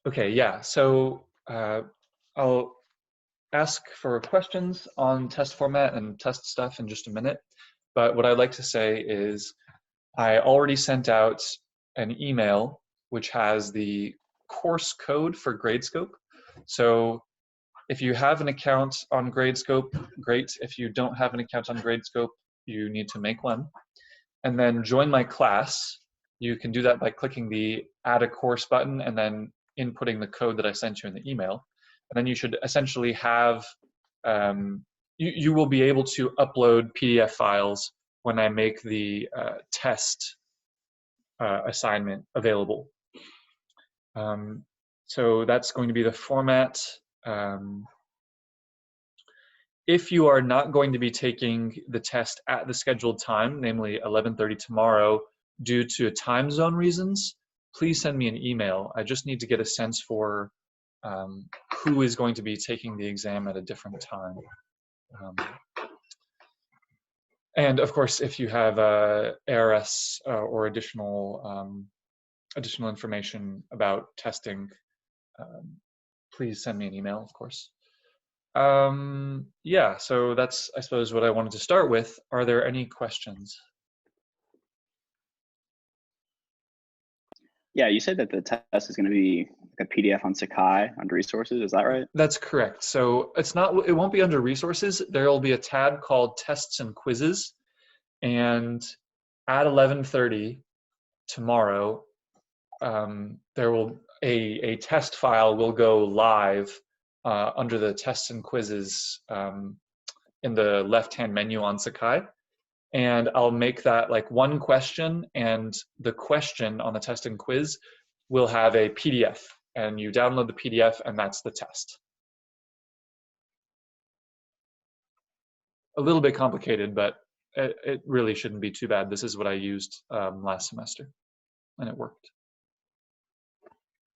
Okay, yeah. So I'll ask for questions on test format and test stuff in just a minute. But what I'd like to say is I already sent out an email which has the course code for Gradescope. So if you have an account on Gradescope, great. If you don't have an account on Gradescope, you need to make one. And then join my class. You can do that by clicking the add a course button and then inputting the code that I sent you in the email. And then you should essentially have, you will be able to upload PDF files when I make the test assignment available. So that's going to be the format. Um, if you are not going to be taking the test at the scheduled time, namely 11:30 tomorrow, due to time zone reasons, please send me an email. I just need to get a sense for who is going to be taking the exam at a different time. And of course, if you have ARS or additional information about testing, please send me an email, of course. Yeah, so that's, I suppose, what I wanted to start with. Are there any questions? Yeah, you said that the test is going to be like a PDF on Sakai under resources. Is that right? That's correct. So it won't be under resources. There will be a tab called tests and quizzes. And at 11:30 tomorrow, there will a test file will go live under the tests and quizzes in the left-hand menu on Sakai. And I'll make that like one question, and the question on the test and quiz will have a PDF, and you download the PDF, and that's the test. A little bit complicated, but it really shouldn't be too bad. This is what I used last semester, and it worked.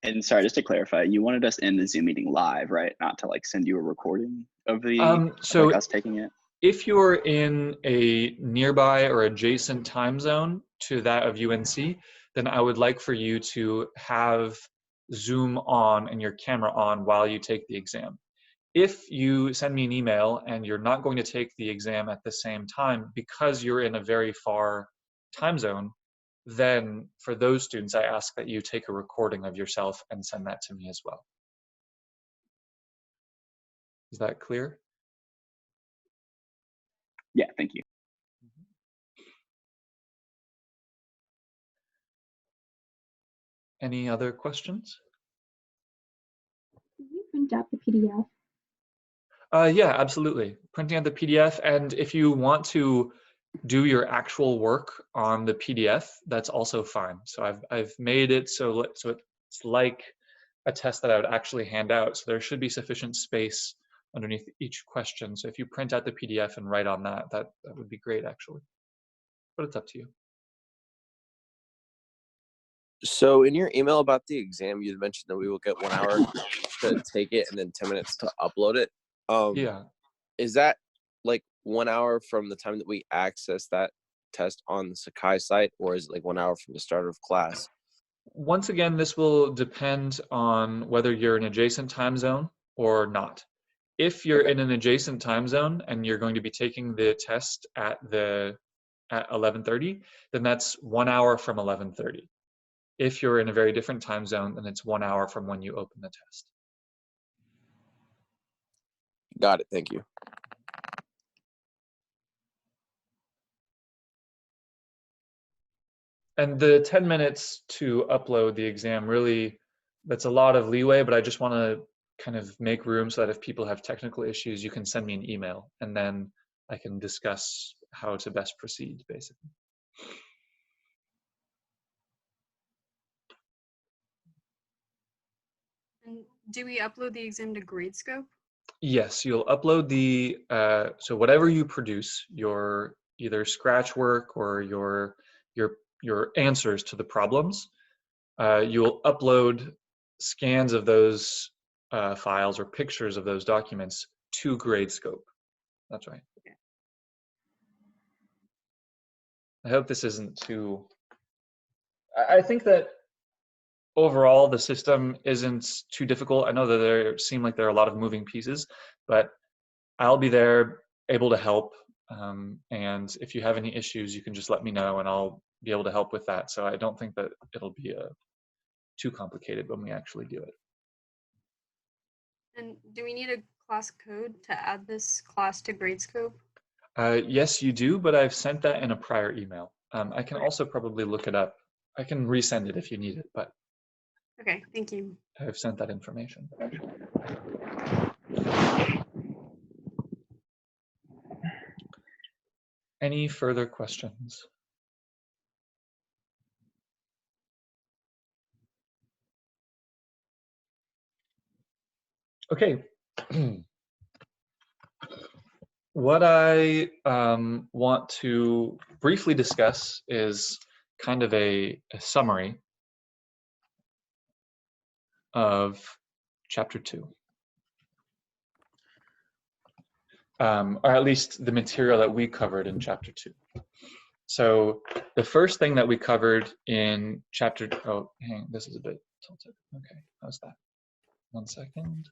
And sorry, just to clarify, you wanted us in the Zoom meeting live, right? Not to like send you a recording of the of, like us taking it. If you're in a nearby or adjacent time zone to that of UNC, then I would like for you to have Zoom on and your camera on while you take the exam. If you send me an email and you're not going to take the exam at the same time because you're in a very far time zone, then for those students, I ask that you take a recording of yourself and send that to me as well. Is that clear? Yeah, thank you. Any other questions? Can you print out the PDF? Yeah, absolutely. Printing out the PDF, and if you want to do your actual work on the PDF, that's also fine. So I've made it so it's like a test that I would actually hand out. So there should be sufficient space underneath each question. So if you print out the PDF and write on that, that would be great actually. But it's up to you. So in your email about the exam, you mentioned that we will get 1 hour to take it and then 10 minutes to upload it. Yeah. Is that like 1 hour from the time that we access that test on the Sakai site, or is it like 1 hour from the start of class? Once again, this will depend on whether you're in an adjacent time zone or not. If you're in an adjacent time zone and you're going to be taking the test at 11:30, then that's 1 hour from 11:30. If you're in a very different time zone, then it's 1 hour from when you open the test. Got it. Thank you. And the 10 minutes to upload the exam, really, that's a lot of leeway, but I just want to kind of make room so that if people have technical issues, you can send me an email, and then I can discuss how to best proceed, basically. And do we upload the exam to Gradescope? Yes, you'll upload the, so whatever you produce, your either scratch work or your answers to the problems, you'll upload scans of those files or pictures of those documents to Gradescope. That's right. I hope this isn't too, I think that overall, the system isn't too difficult. I know that there seem like there are a lot of moving pieces, but I'll be there able to help. And if you have any issues, you can just let me know and I'll be able to help with that. So I don't think that it'll be too complicated when we actually do it. And do we need a class code to add this class to Gradescope? Yes, you do, but I've sent that in a prior email. I can also probably look it up. I can resend it if you need it, but Okay, thank you. I've sent that information. Any further questions? Okay. What I want to briefly discuss is kind of a summary of chapter 2. Or at least the material that we covered in chapter 2. So the first thing that we covered in chapter, oh, hang on, this is a bit tilted. Okay, how's that? 1 second.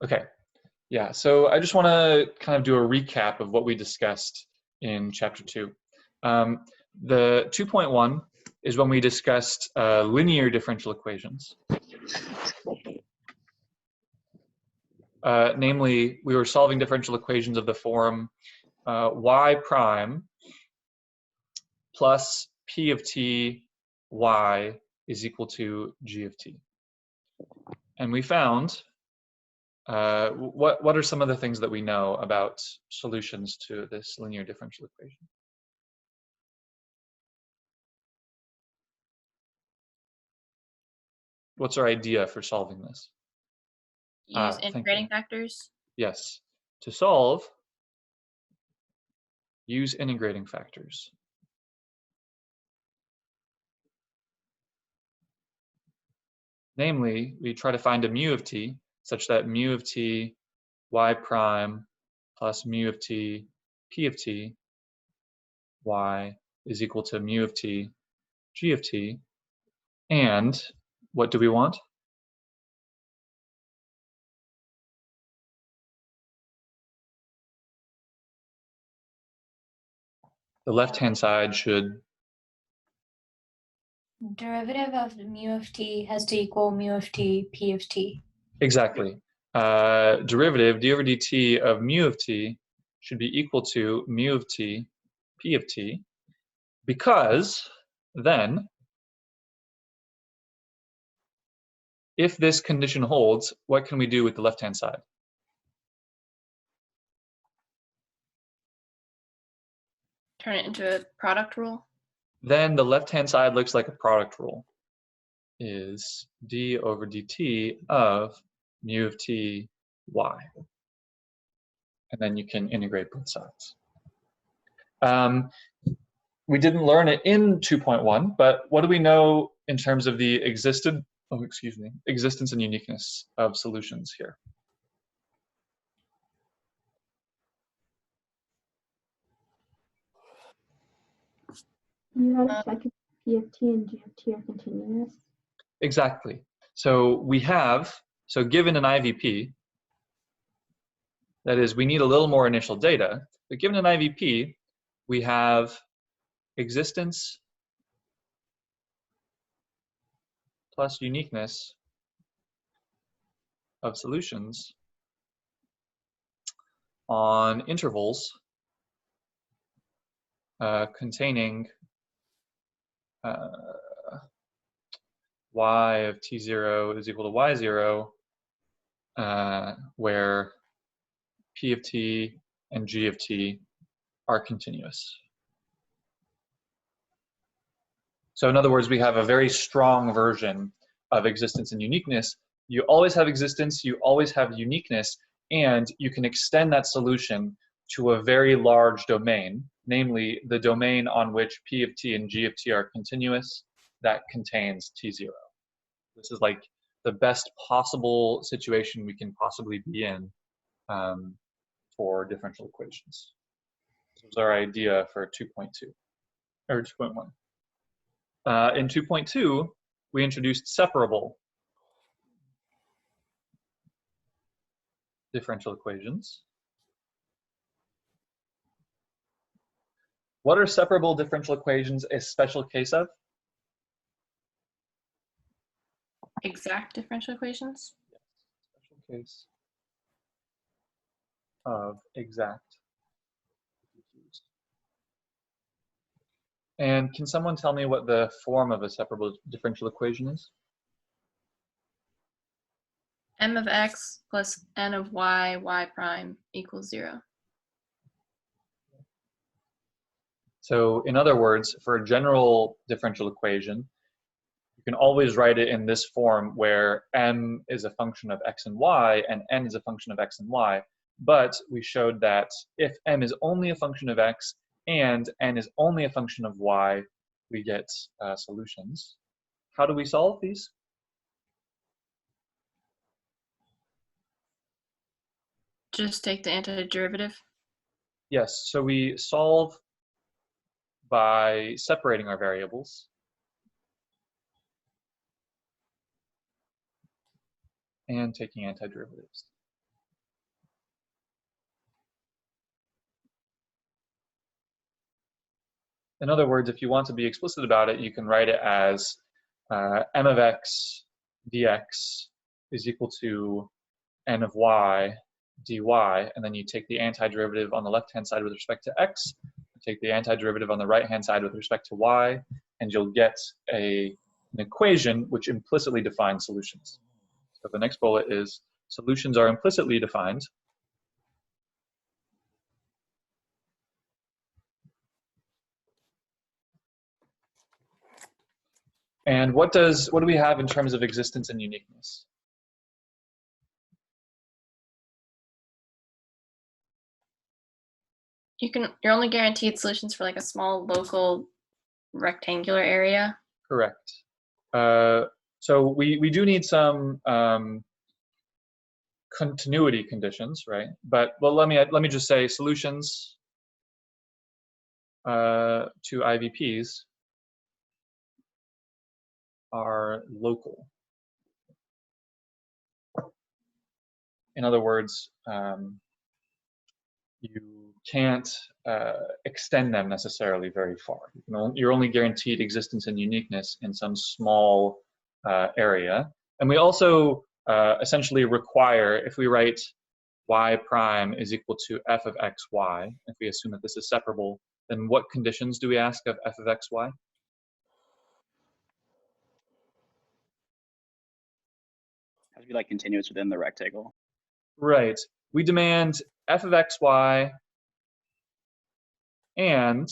Okay, yeah, so I just want to kind of do a recap of what we discussed in chapter 2. The 2.1 is when we discussed linear differential equations. Namely, we were solving differential equations of the form y prime plus p of t y is equal to g of t. And we found, what are some of the things that we know about solutions to this linear differential equation? What's our idea for solving this? Use integrating factors. Yes. To solve, use integrating factors. Namely, we try to find a mu of t such that mu of t y prime plus mu of t p of t y is equal to mu of t g of t. And what do we want? The left-hand side should... Derivative of mu of t has to equal mu of t p of t. Exactly. Derivative d over dt of mu of t should be equal to mu of t p of t, because then, if this condition holds, what can we do with the left-hand side? Turn it into a product rule. Then the left-hand side looks like a product rule. Is d over dt of mu of t y. And then you can integrate both sides. We didn't learn it in 2.1, but what do we know in terms of the existence and uniqueness of solutions here? You had to check if P of T and G of T are continuous. Exactly. So we have, so given an IVP, that is, we need a little more initial data, but given an IVP, we have existence plus uniqueness of solutions on intervals containing y of t0 is equal to y0, where p of t and g of t are continuous. So in other words, we have a very strong version of existence and uniqueness. You always have existence, you always have uniqueness, and you can extend that solution to a very large domain, namely the domain on which p of t and g of t are continuous that contains t0. This is like the best possible situation we can possibly be in for differential equations. This was our idea for 2.2. or 2.1. In 2.2, we introduced separable differential equations. What are separable differential equations a special case of? Exact differential equations? Yes, special case of exact. And can someone tell me what the form of a separable differential equation is? M of x plus n of y, y prime equals 0. So in other words, for a general differential equation, you can always write it in this form where m is a function of x and y and n is a function of x and y. But we showed that if m is only a function of x and n is only a function of y, we get solutions. How do we solve these? Just take the antiderivative. Yes, so we solve by separating our variables. And taking antiderivatives. In other words, if you want to be explicit about it, you can write it as m of x dx is equal to n of y dy, and then you take the antiderivative on the left-hand side with respect to x, take the antiderivative on the right-hand side with respect to y, and you'll get an equation which implicitly defines solutions. So the next bullet is solutions are implicitly defined. And what do we have in terms of existence and uniqueness? You're only guaranteed solutions for like a small local rectangular area. Correct. So we do need some continuity conditions, right? But well, let me just say solutions to IVPs are local. In other words, you can't extend them necessarily very far. You're only guaranteed existence and uniqueness in some small area. And we also essentially require, if we write y prime is equal to f of x, y, if we assume that this is separable, then what conditions do we ask of f of x, y? Has to be like continuous within the rectangle. Right. We demand f of x, y and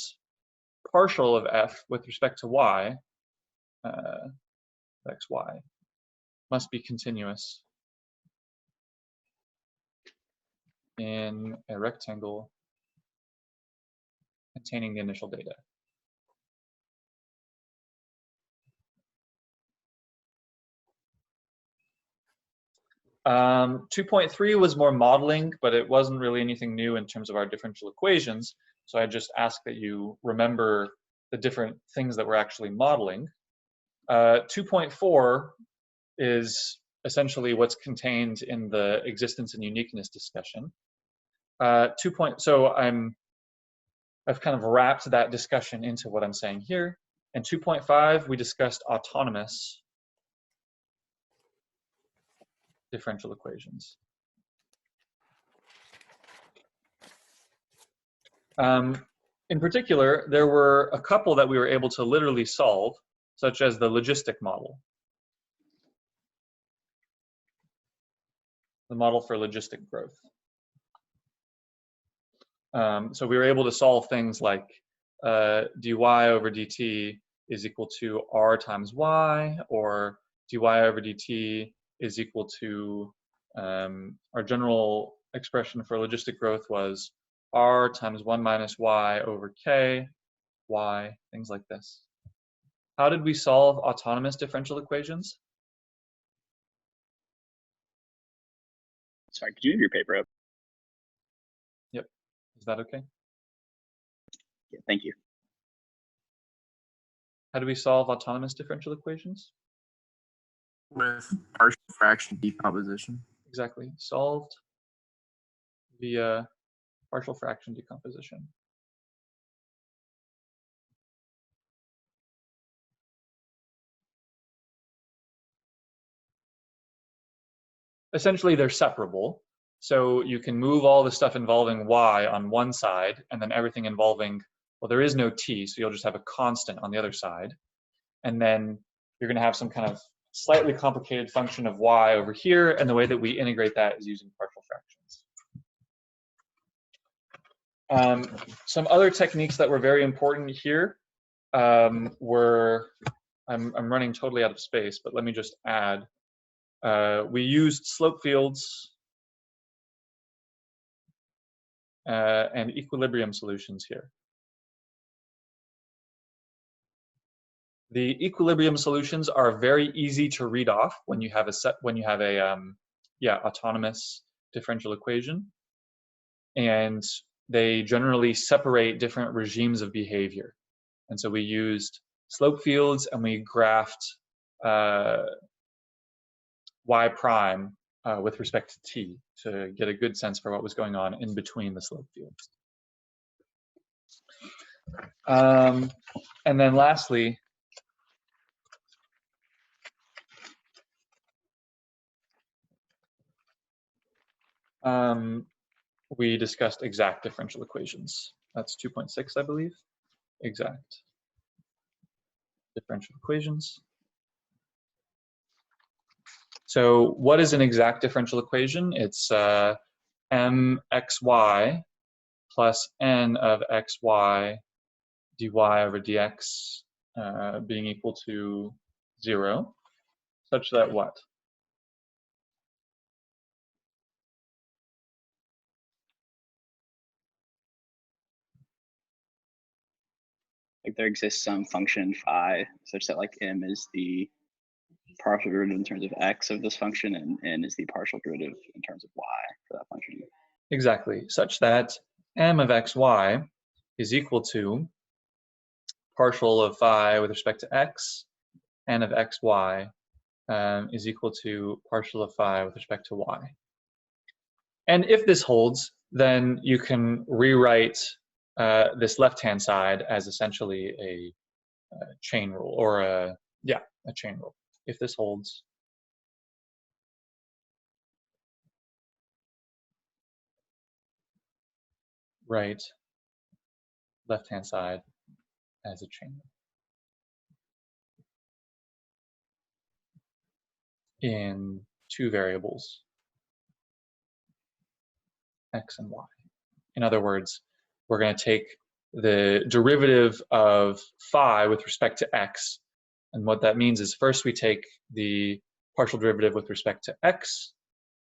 partial of f with respect to y, x, y, must be continuous in a rectangle containing the initial data. 2.3 was more modeling, but it wasn't really anything new in terms of our differential equations. So I just ask that you remember the different things that we're actually modeling. 2.4 is essentially what's contained in the existence and uniqueness discussion. So I've kind of wrapped that discussion into what I'm saying here. In 2.5, we discussed autonomous differential equations. In particular, there were a couple that we were able to literally solve, such as the logistic model. The model for logistic growth. So we were able to solve things like dy over dt is equal to r times y, or dy over dt is equal to, our general expression for logistic growth was r times 1 minus y over k, y, things like this. How did we solve autonomous differential equations? Sorry, could you move your paper up? Yep. Is that okay? Yeah, thank you. How do we solve autonomous differential equations? With partial fraction decomposition. Exactly, solved via partial fraction decomposition. Essentially, they're separable. So you can move all the stuff involving y on one side, and then everything involving, well, there is no t, so you'll just have a constant on the other side. And then you're going to have some kind of slightly complicated function of y over here, and the way that we integrate that is using partial fractions. Some other techniques that were very important here were, I'm running totally out of space, but let me just add. We used slope fields and equilibrium solutions here. The equilibrium solutions are very easy to read off when you have a autonomous differential equation, and they generally separate different regimes of behavior. And so we used slope fields and we graphed y prime with respect to t to get a good sense for what was going on in between the slope fields. And then lastly, we discussed exact differential equations. That's 2.6, I believe. Exact differential equations. So what is an exact differential equation? It's mxy plus n of xy dy over dx being equal to 0, such that what? Like there exists some function phi such that like m is the partial derivative in terms of x of this function, and n is the partial derivative in terms of y for that function. Exactly, such that m of xy is equal to partial of phi with respect to x, n of xy is equal to partial of phi with respect to y. And if this holds, then you can rewrite this left-hand side as essentially a chain rule, or a chain rule. If this holds, write left-hand side as a chain rule in two variables, x and y. In other words, we're going to take the derivative of phi with respect to x, and what that means is first we take the partial derivative with respect to x,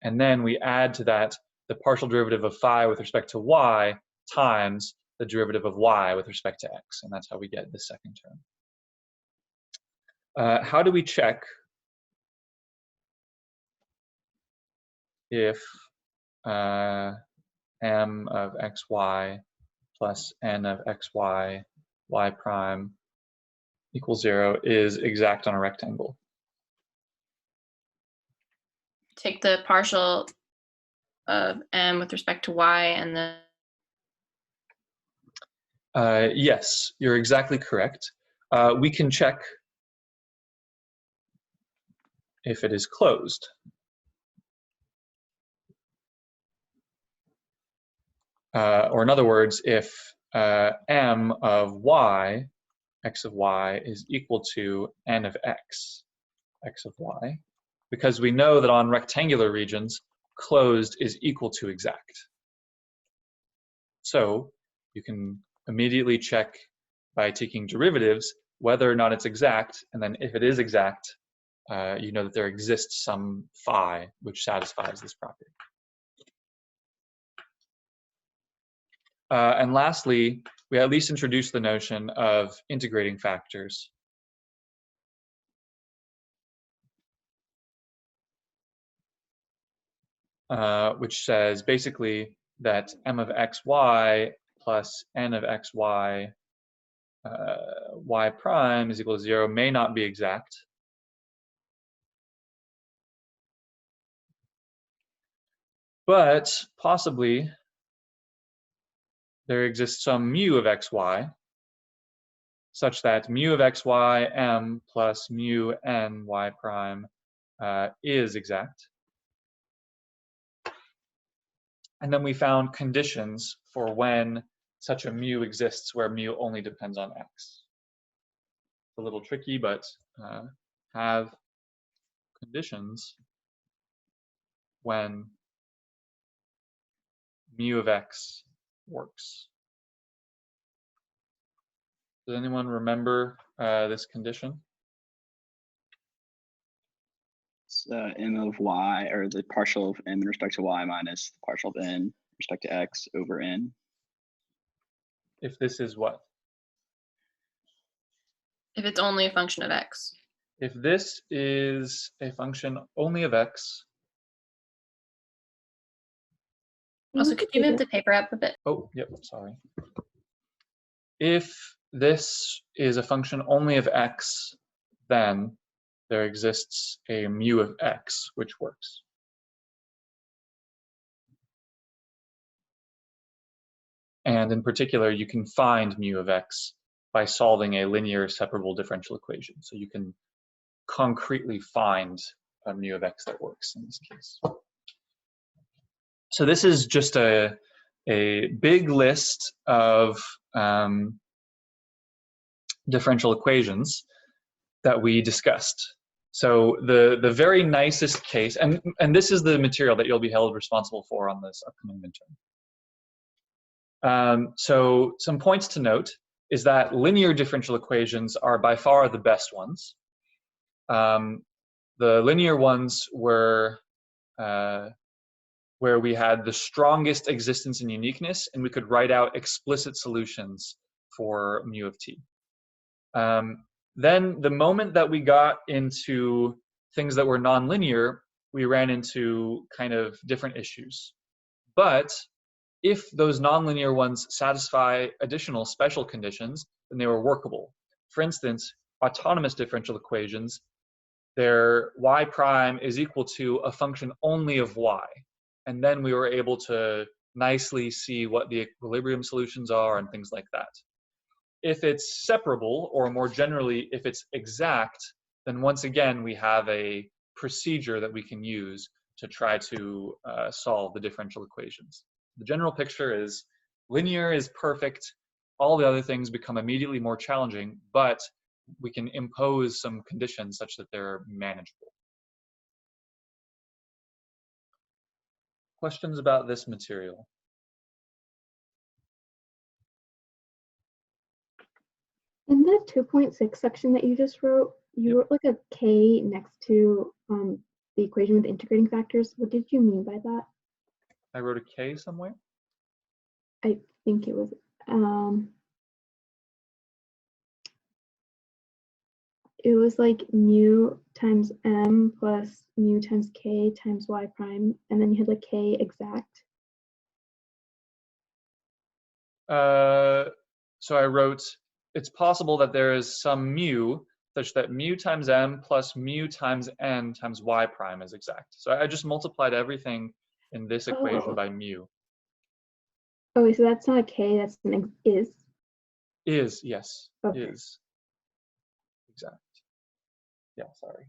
and then we add to that the partial derivative of phi with respect to y times the derivative of y with respect to x, and that's how we get the second term. How do we check if m of xy plus n of xy y prime equals 0 is exact on a rectangle? Take the partial of m with respect to y and then yes, you're exactly correct. We can check if it is closed. Or in other words, if m of y, x of y, is equal to n of x, x of y, because we know that on rectangular regions, closed is equal to exact. So you can immediately check by taking derivatives whether or not it's exact, and then if it is exact, you know that there exists some phi which satisfies this property. And lastly, we at least introduced the notion of integrating factors. Which says basically that m of xy plus n of xy y prime is equal to 0 may not be exact. But possibly there exists some mu of xy such that mu of xy m plus mu n y prime is exact. And then we found conditions for when such a mu exists where mu only depends on x. It's a little tricky, but have conditions when mu of x works. Does anyone remember this condition? It's m of y, or the partial of m in respect to y minus the partial of n in respect to x over n. If this is what? If it's only a function of x. If this is a function only of x. Also, could you move the paper up a bit? Oh, yep, sorry. If this is a function only of x, then there exists a mu of x, which works. And in particular, you can find mu of x by solving a linear separable differential equation. So you can concretely find a mu of x that works in this case. So this is just a big list of differential equations that we discussed. So the very nicest case, and this is the material that you'll be held responsible for on this upcoming midterm. So some points to note is that linear differential equations are by far the best ones. The linear ones were where we had the strongest existence and uniqueness, and we could write out explicit solutions for mu of t. Then the moment that we got into things that were nonlinear, we ran into kind of different issues. But if those nonlinear ones satisfy additional special conditions, then they were workable. For instance, autonomous differential equations, their y prime is equal to a function only of y. And then we were able to nicely see what the equilibrium solutions are and things like that. If it's separable, or more generally, if it's exact, then once again, we have a procedure that we can use to try to solve the differential equations. The general picture is linear is perfect. All the other things become immediately more challenging, but we can impose some conditions such that they're manageable. Questions about this material? In the 2.6 section that you just wrote, you wrote like a k next to the equation with integrating factors. What did you mean by that? I wrote a k somewhere. I think it was like mu times m plus mu times k times y prime, and then you had like k exact. So I wrote, it's possible that there is some mu such that mu times m plus mu times n times y prime is exact. So I just multiplied everything in this equation by mu. Oh, so that's not a k, that's an is. Is, yes, Okay. is exact. Yeah, sorry.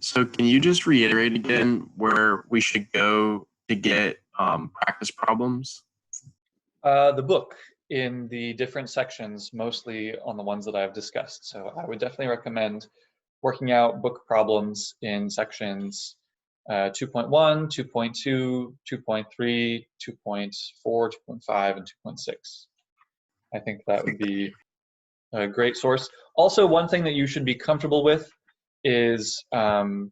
So can you just reiterate again where we should go to get practice problems? The book in the different sections, mostly on the ones that I've discussed. So I would definitely recommend working out book problems in sections 2.1, 2.2, 2.3, 2.4, 2.5, and 2.6. I think that would be a great source. Also, one thing that you should be comfortable with is the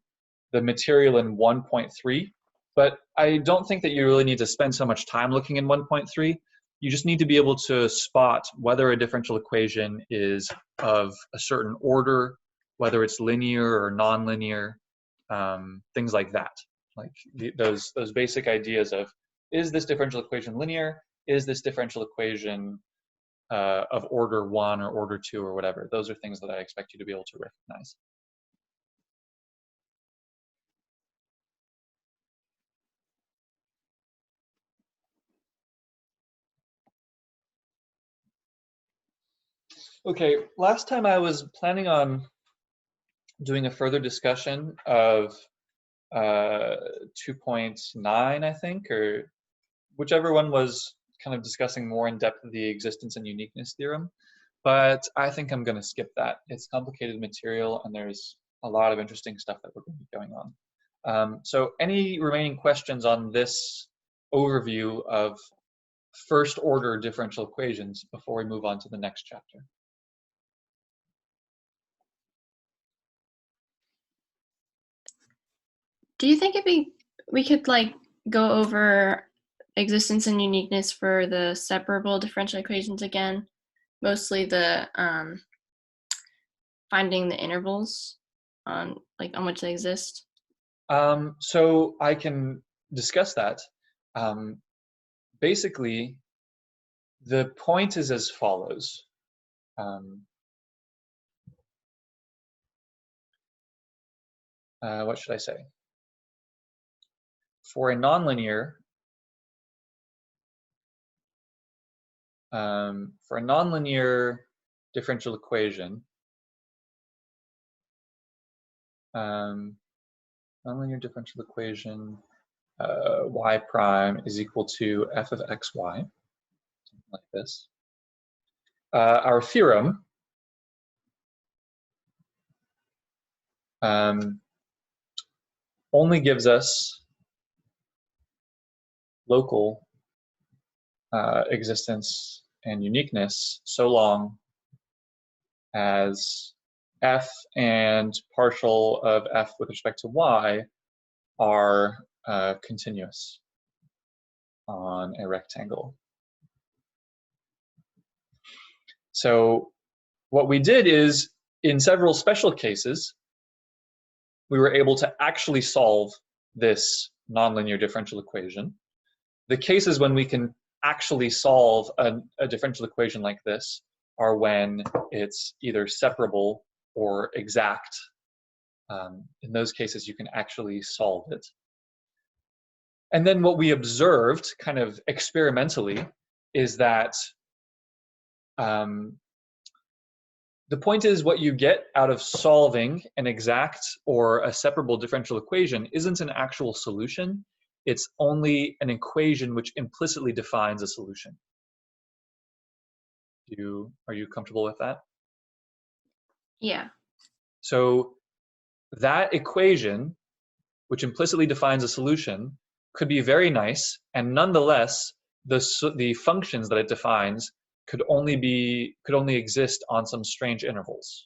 material in 1.3, but I don't think that you really need to spend so much time looking in 1.3. You just need to be able to spot whether a differential equation is of a certain order whether it's linear or nonlinear, things like that. Like those basic ideas of, is this differential equation linear? Is this differential equation of order 1 or order 2 or whatever? Those are things that I expect you to be able to recognize. Okay, last time I was planning on doing a further discussion of 2.9, I think, or whichever one was kind of discussing more in depth the existence and uniqueness theorem. But I think I'm going to skip that. It's complicated material, and there's a lot of interesting stuff that we're going to be going on. So any remaining questions on this overview of first order differential equations before we move on to the next chapter? Do you think we could like go over existence and uniqueness for the separable differential equations again? Mostly the finding the intervals on which they exist. So I can discuss that. Basically, the point is as follows. What should I say? For a nonlinear, differential equation, nonlinear differential equation, y prime is equal to f of xy, like this. Our theorem only gives us local existence and uniqueness so long as f and partial of f with respect to y are continuous on a rectangle. So what we did is, in several special cases, we were able to actually solve this nonlinear differential equation. The cases when we can actually solve a differential equation like this are when it's either separable or exact. In those cases, you can actually solve it. And then what we observed kind of experimentally is that the point is, what you get out of solving an exact or a separable differential equation isn't an actual solution. It's only an equation which implicitly defines a solution. Are you comfortable with that? Yeah. So that equation, which implicitly defines a solution, could be very nice, and nonetheless, the functions that it defines could only exist on some strange intervals.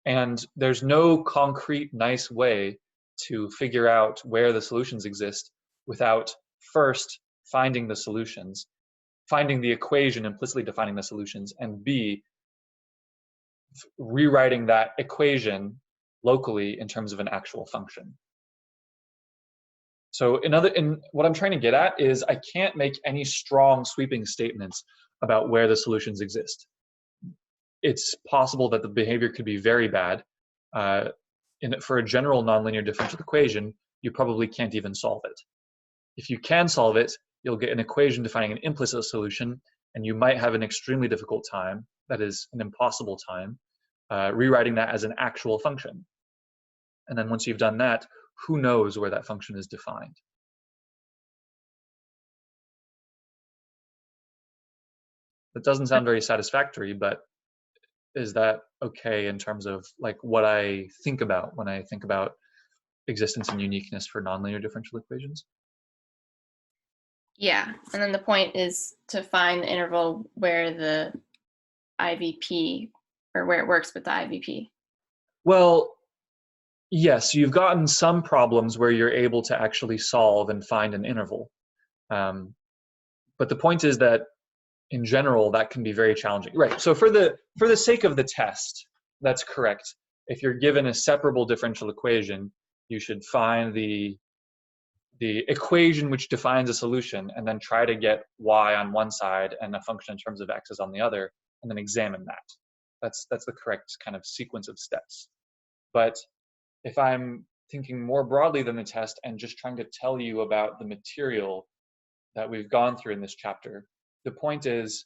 And there's no concrete, nice way to figure out where the solutions exist without first finding the solutions, finding the equation implicitly defining the solutions, and B, rewriting that equation locally in terms of an actual function. So what I'm trying to get at is, I can't make any strong sweeping statements about where the solutions exist. It's possible that the behavior could be very bad. For a general nonlinear differential equation, you probably can't even solve it. If you can solve it, you'll get an equation defining an implicit solution, and you might have an extremely difficult time, that is an impossible time, rewriting that as an actual function. And then once you've done that, who knows where that function is defined? That doesn't sound very satisfactory, but is that okay in terms of like what I think about when I think about existence and uniqueness for nonlinear differential equations? Yeah. And then the point is to find the interval where the IVP, or where it works with the IVP. Well, yes, you've gotten some problems where you're able to actually solve and find an interval. But the point is that in general, that can be very challenging. Right, so for the sake of the test, that's correct. If you're given a separable differential equation, you should find the equation which defines a solution and then try to get y on one side and a function in terms of x's on the other, and then examine that. That's the correct kind of sequence of steps. But if I'm thinking more broadly than the test and just trying to tell you about the material that we've gone through in this chapter, the point is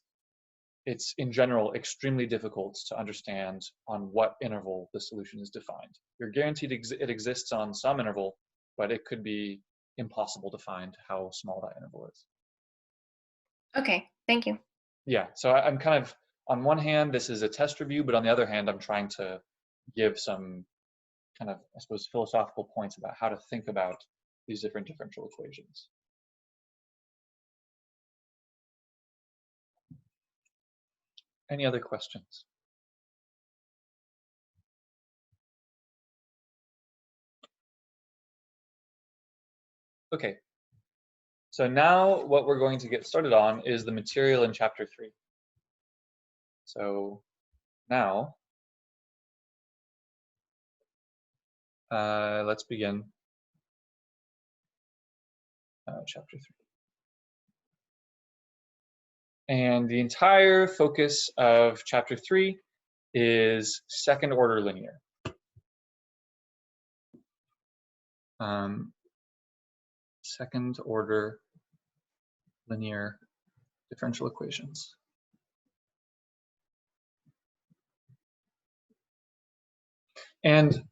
it's in general extremely difficult to understand on what interval the solution is defined. You're guaranteed it exists on some interval, but it could be impossible to find how small that interval is. Okay, thank you. Yeah, so I'm kind of, on one hand, this is a test review, but on the other hand, I'm trying to give some kind of, I suppose, philosophical points about how to think about these different differential equations. Any other questions? Okay, so now what we're going to get started on is the material in chapter 3. So now, let's begin chapter 3. And the entire focus of chapter 3 is second order linear. Second order linear differential equations. And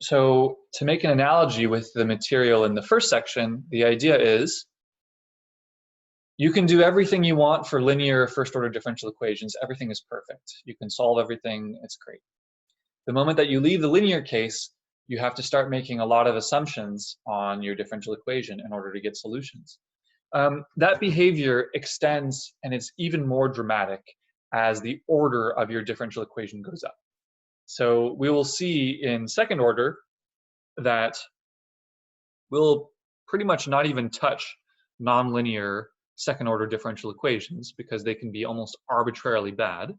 so to make an analogy with the material in the first section, the idea is you can do everything you want for linear first order differential equations. Everything is perfect. You can solve everything. It's great. The moment that you leave the linear case, you have to start making a lot of assumptions on your differential equation in order to get solutions. That behavior extends, and it's even more dramatic as the order of your differential equation goes up. So we will see in second order that we'll pretty much not even touch nonlinear second order differential equations because they can be almost arbitrarily bad.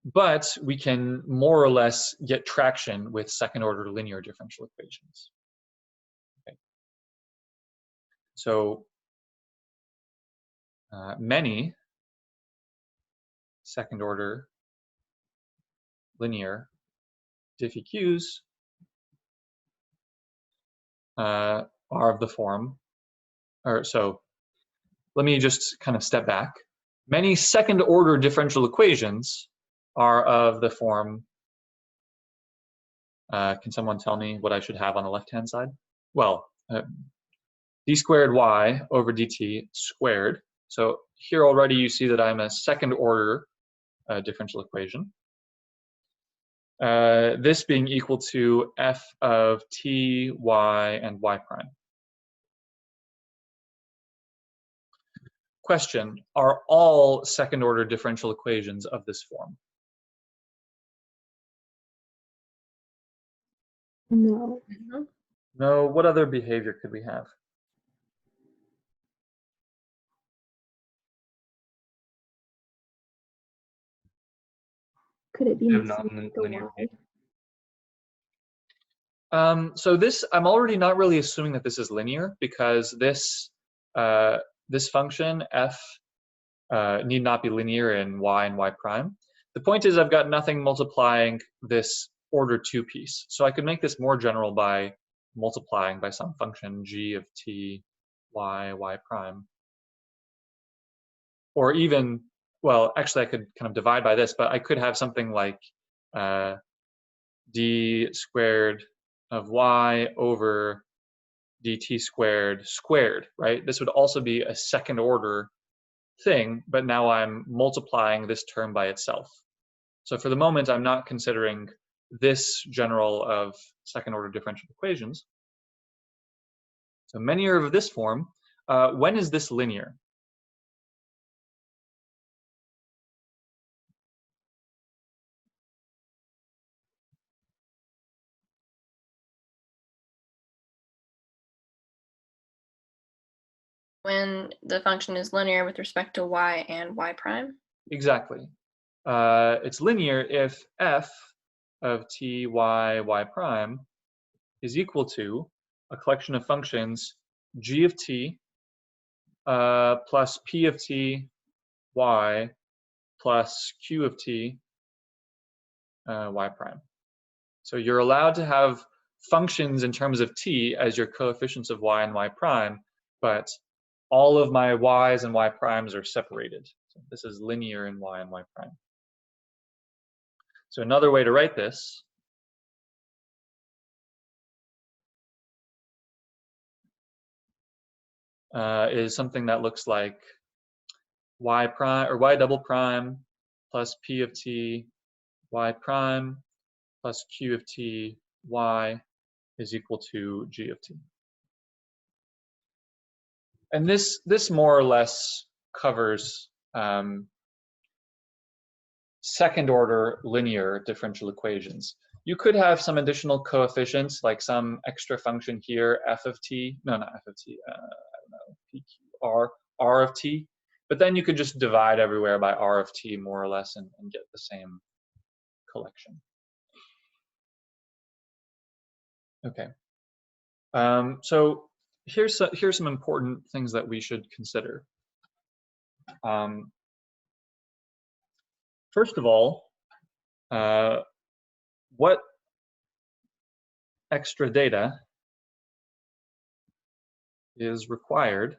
But we can more or less get traction with second order linear differential equations. Okay. So many second order linear diff EQs are of the form, or so let me just kind of step back. Many second order differential equations are of the form, can someone tell me what I should have on the left-hand side? Well, d squared y over dt squared. So here already you see that I'm a second order differential equation. This being equal to f of t, y, and y prime. Question, are all second order differential equations of this form? No. No, what other behavior could we have? Could it be Have missing the non-linear y? So this, I'm already not really assuming that this is linear because this this function f need not be linear in y and y prime. The point is I've got nothing multiplying this order 2 piece. So I could make this more general by multiplying by some function g of t, y, y prime. Or even, well, actually I could kind of divide by this, but I could have something like d squared of y over dt squared squared, right? This would also be a second order thing, but now I'm multiplying this term by itself. So for the moment, I'm not considering this general of second order differential equations. So many are of this form. When is this linear? when the function is linear with respect to y and y prime? Exactly. It's linear if f of t, y prime is equal to a collection of functions g of t plus p of t, y plus q of t, y prime. So you're allowed to have functions in terms of t as your coefficients of y and y prime, but all of my y's and y primes are separated. So this is linear in y and y prime. So another way to write this is something that looks like y prime or y double prime plus p of t y prime plus q of t y is equal to g of t. And this more or less covers second order linear differential equations. You could have some additional coefficients, like some extra function here, f of t, no, not f of t, I don't know, p, q, r of t, but then you could just divide everywhere by r of t more or less and get the same collection. Okay, so here's some important things that we should consider. First of all, what extra data is required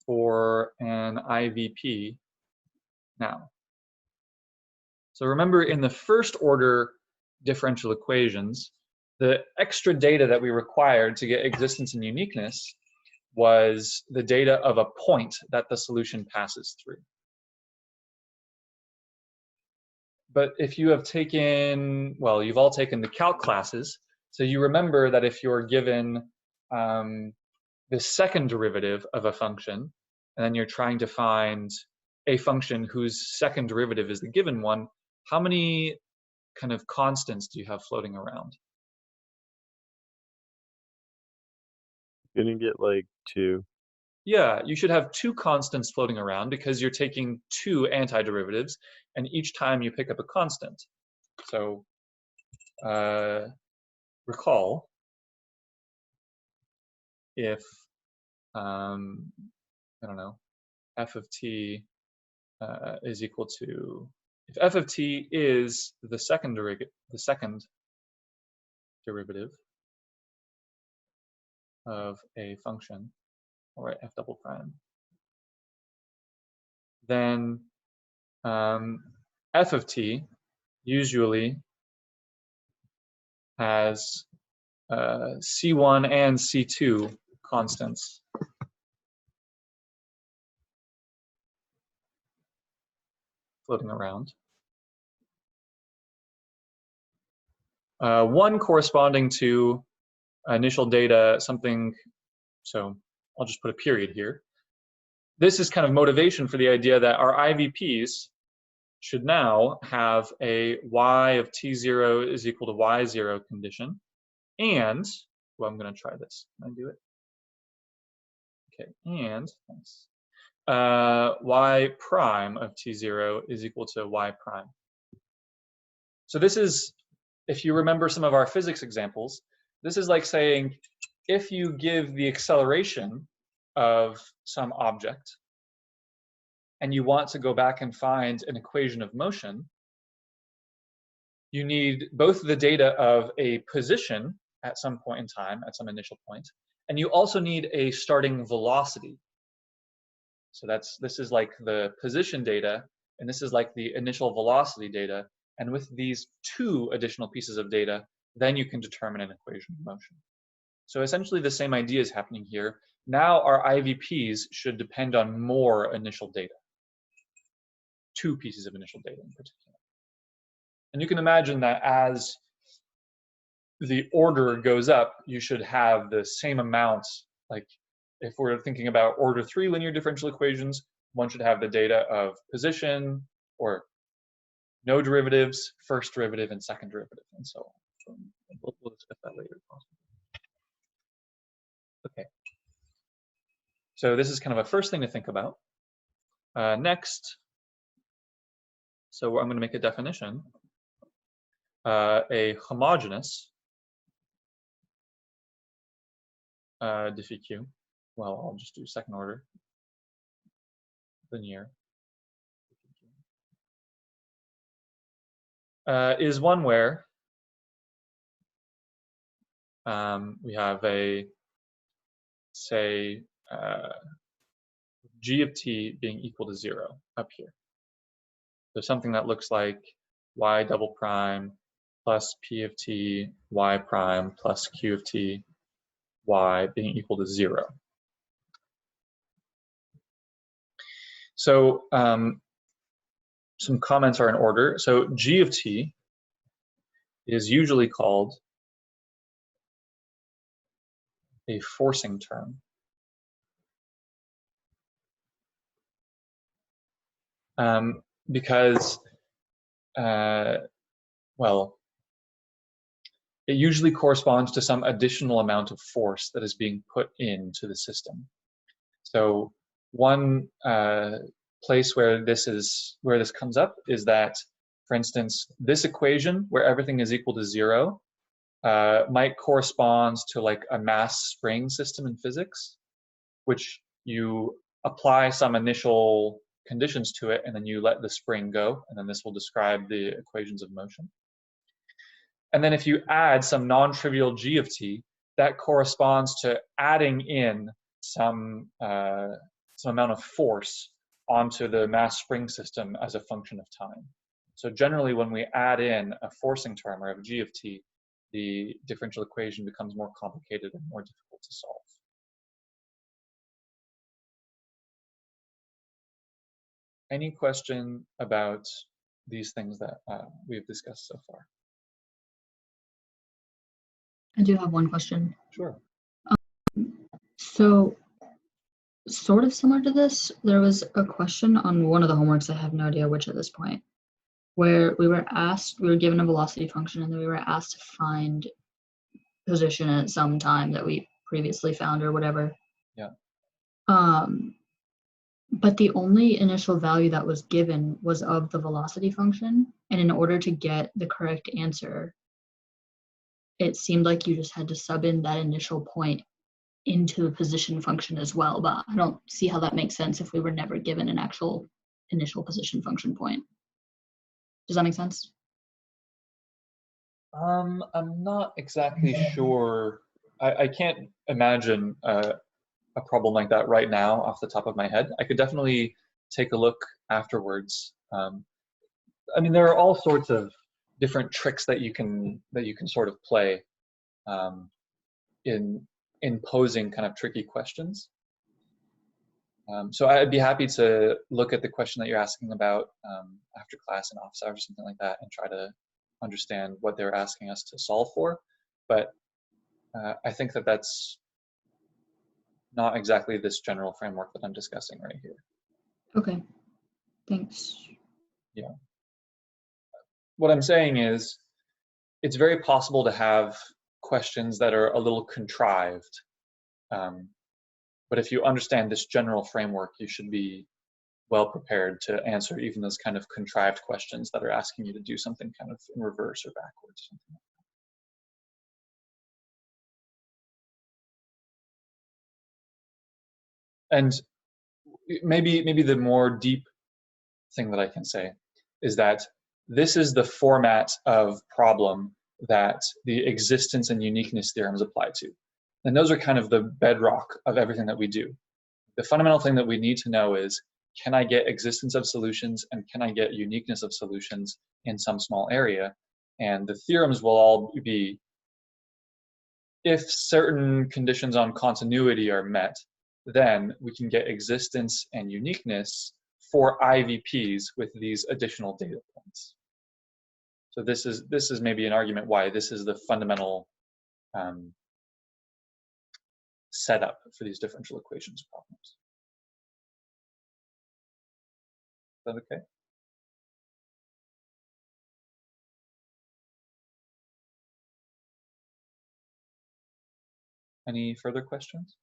for an IVP now? So remember, in the first order differential equations, the extra data that we required to get existence and uniqueness was the data of a point that the solution passes through. But if you have taken, well, you've all taken the calc classes, so you remember that if you're given the second derivative of a function, and then you're trying to find a function whose second derivative is the given one, how many kind of constants do you have floating around? Gonna get like 2. Yeah, you should have 2 constants floating around because you're taking 2 antiderivatives, and each time you pick up a constant. So recall if, I don't know, f of t is equal to, if f of t is the second derivative of a function, all right, f double prime, then f of t usually has C1 and C2 constants floating around. One corresponding to initial data, something, so I'll just put a period here. This is kind of motivation for the idea that our IVPs should now have a y of t0 is equal to y0 condition. And, well, I'm going to try this. Can I do it? Okay, and thanks. Y prime of t0 is equal to y prime. So this is, if you remember some of our physics examples, this is like saying, if you give the acceleration of some object, and you want to go back and find an equation of motion, you need both the data of a position at some point in time, at some initial point, and you also need a starting velocity. So this is like the position data, and this is like the initial velocity data. And with these 2 additional pieces of data, then you can determine an equation of motion. So essentially the same idea is happening here. Now our IVPs should depend on more initial data. 2 pieces of initial data in particular. And you can imagine that as the order goes up, you should have the same amounts. Like if we're thinking about order 3 linear differential equations, one should have the data of position, or no derivatives, first derivative, and second derivative, and so on. So we'll discuss that later. Okay. So this is kind of a first thing to think about. Next, so I'm going to make a definition. A homogeneous diffie. Well, I'll just do second order. Linear. Is one where we have a, say, g of t being equal to 0 up here. So something that looks like y double prime plus p of t, y prime plus q of t, y being equal to 0. So some comments are in order. So g of t is usually called a forcing term. Because, well, it usually corresponds to some additional amount of force that is being put into the system. So one place where this comes up is that, for instance, this equation where everything is equal to 0 might correspond to like a mass spring system in physics, which you apply some initial conditions to it, and then you let the spring go, and then this will describe the equations of motion. And then if you add some non-trivial g of t, that corresponds to adding in some amount of force onto the mass spring system as a function of time. So generally, when we add in a forcing term or a g of t, the differential equation becomes more complicated and more difficult to solve. Any question about these things that we've discussed so far? I do have one question. Sure. So, sort of similar to this, there was a question on one of the homeworks, I have no idea which at this point, where we were given a velocity function, and then we were asked to find position at some time that we previously found or whatever. Yeah. But the only initial value that was given was of the velocity function, and in order to get the correct answer, it seemed like you just had to sub in that initial point into the position function as well, but I don't see how that makes sense if we were never given an actual initial position function point. Does that make sense? I'm not exactly sure. I can't imagine a problem like that right now off the top of my head. I could definitely take a look afterwards. I mean, there are all sorts of different tricks that you can sort of play in posing kind of tricky questions. So I'd be happy to look at the question that you're asking about after class in office hours or something like that and try to understand what they're asking us to solve for. But I think that that's not exactly this general framework that I'm discussing right here. Okay, thanks. Yeah. What I'm saying is it's very possible to have questions that are a little contrived. But if you understand this general framework, you should be well prepared to answer even those kind of contrived questions that are asking you to do something kind of in reverse or backwards. Something like that. And maybe the more deep thing that I can say is that this is the format of problem that the existence and uniqueness theorems apply to. And those are kind of the bedrock of everything that we do. The fundamental thing that we need to know is, can I get existence of solutions and can I get uniqueness of solutions in some small area? And the theorems will all be, if certain conditions on continuity are met, then we can get existence and uniqueness for IVPs with these additional data points. So this is maybe an argument why this is the fundamental setup for these differential equations problems. Is that okay? Any further questions?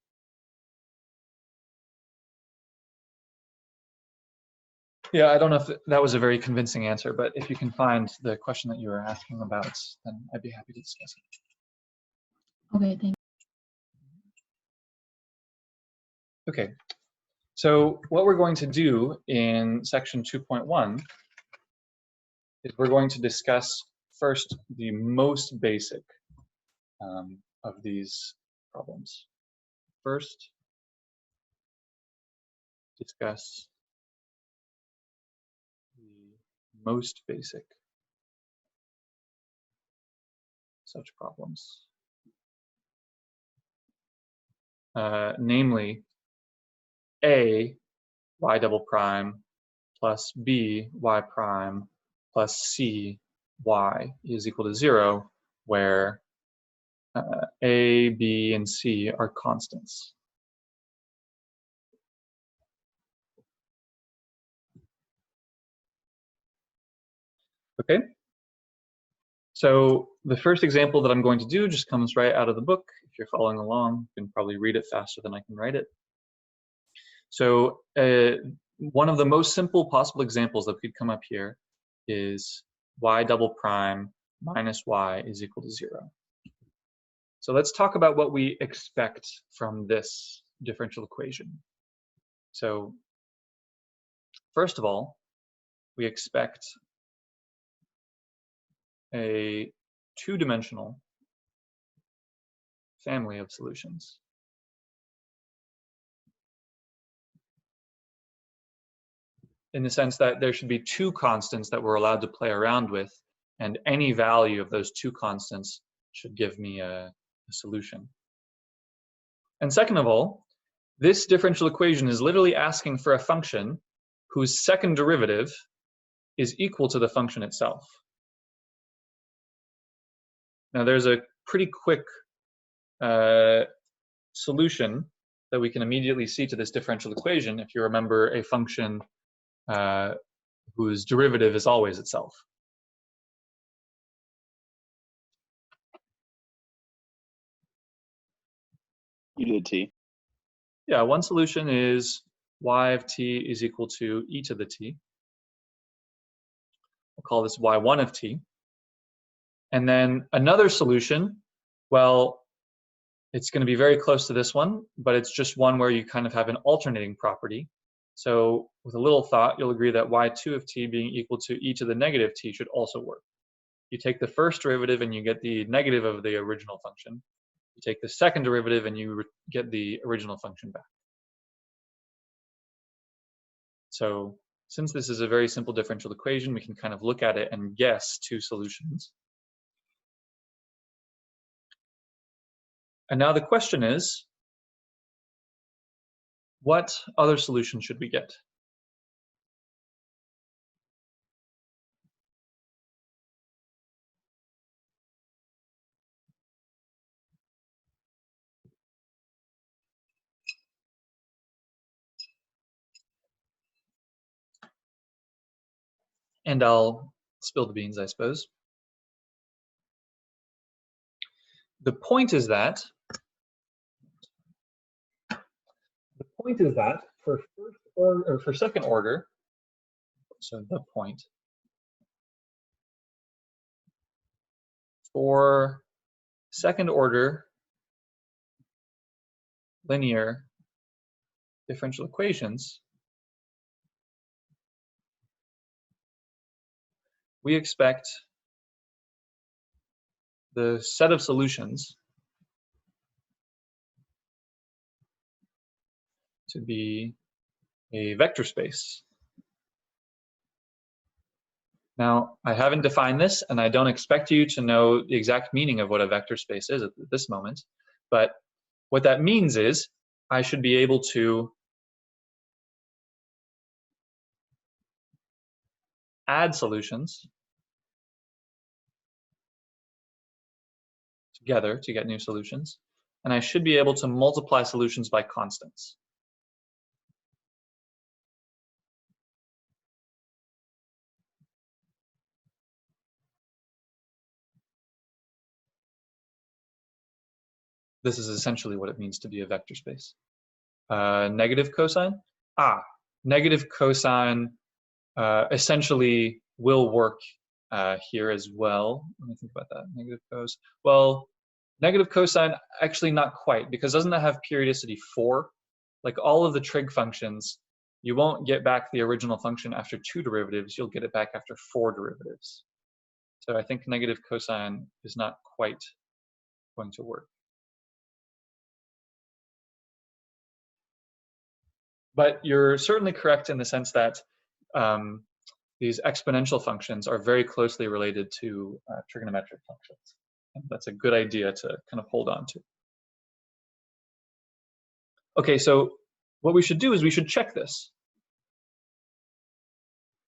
Yeah, I don't know if that was a very convincing answer, but if you can find the question that you were asking about, then I'd be happy to discuss it. Okay, thank Okay, so what we're going to do in section 2.1 is we're going to discuss first the most basic of these problems. First, discuss the most basic such problems. Namely, A, y double prime plus B, y prime plus C, y is equal to 0, where A, B, and C are constants. Okay, so the first example that I'm going to do just comes right out of the book. If you're following along, you can probably read it faster than I can write it. So one of the most simple possible examples that could come up here is y double prime minus y is equal to 0. So let's talk about what we expect from this differential equation. So first of all, we expect a two-dimensional family of solutions. In the sense that there should be two constants that we're allowed to play around with, and any value of those two constants should give me a solution. And second of all, this differential equation is literally asking for a function whose second derivative is equal to the function itself. Now there's a pretty quick solution that we can immediately see to this differential equation if you remember a function whose derivative is always itself. You did T. Yeah, one solution is y of t is equal to e to the t. We'll call this y1 of t. And then another solution, well, it's going to be very close to this one, but it's just one where you kind of have an alternating property. So with a little thought, you'll agree that y2 of t being equal to e to the negative t should also work. You take the first derivative and you get the negative of the original function. You take the second derivative and you get the original function back. So since this is a very simple differential equation, we can kind of look at it and guess two solutions. And now the question is, what other solution should we get? And I'll spill the beans, I suppose. The point is that for first order or for second order, so the point, for second order linear differential equations, we expect the set of solutions to be a vector space. Now, I haven't defined this, and I don't expect you to know the exact meaning of what a vector space is at this moment, but what that means is I should be able to add solutions together to get new solutions, and I should be able to multiply solutions by constants. This is essentially what it means to be a vector space. Negative cosine? Negative cosine essentially will work here as well. Let me think about that. Negative cos. Well, negative cosine, actually not quite, because doesn't that have periodicity 4? Like all of the trig functions, you won't get back the original function after 2 derivatives, you'll get it back after 4 derivatives. So I think negative cosine is not quite going to work. But you're certainly correct in the sense that these exponential functions are very closely related to trigonometric functions. And that's a good idea to kind of hold on to. Okay, so what we should do is we should check this.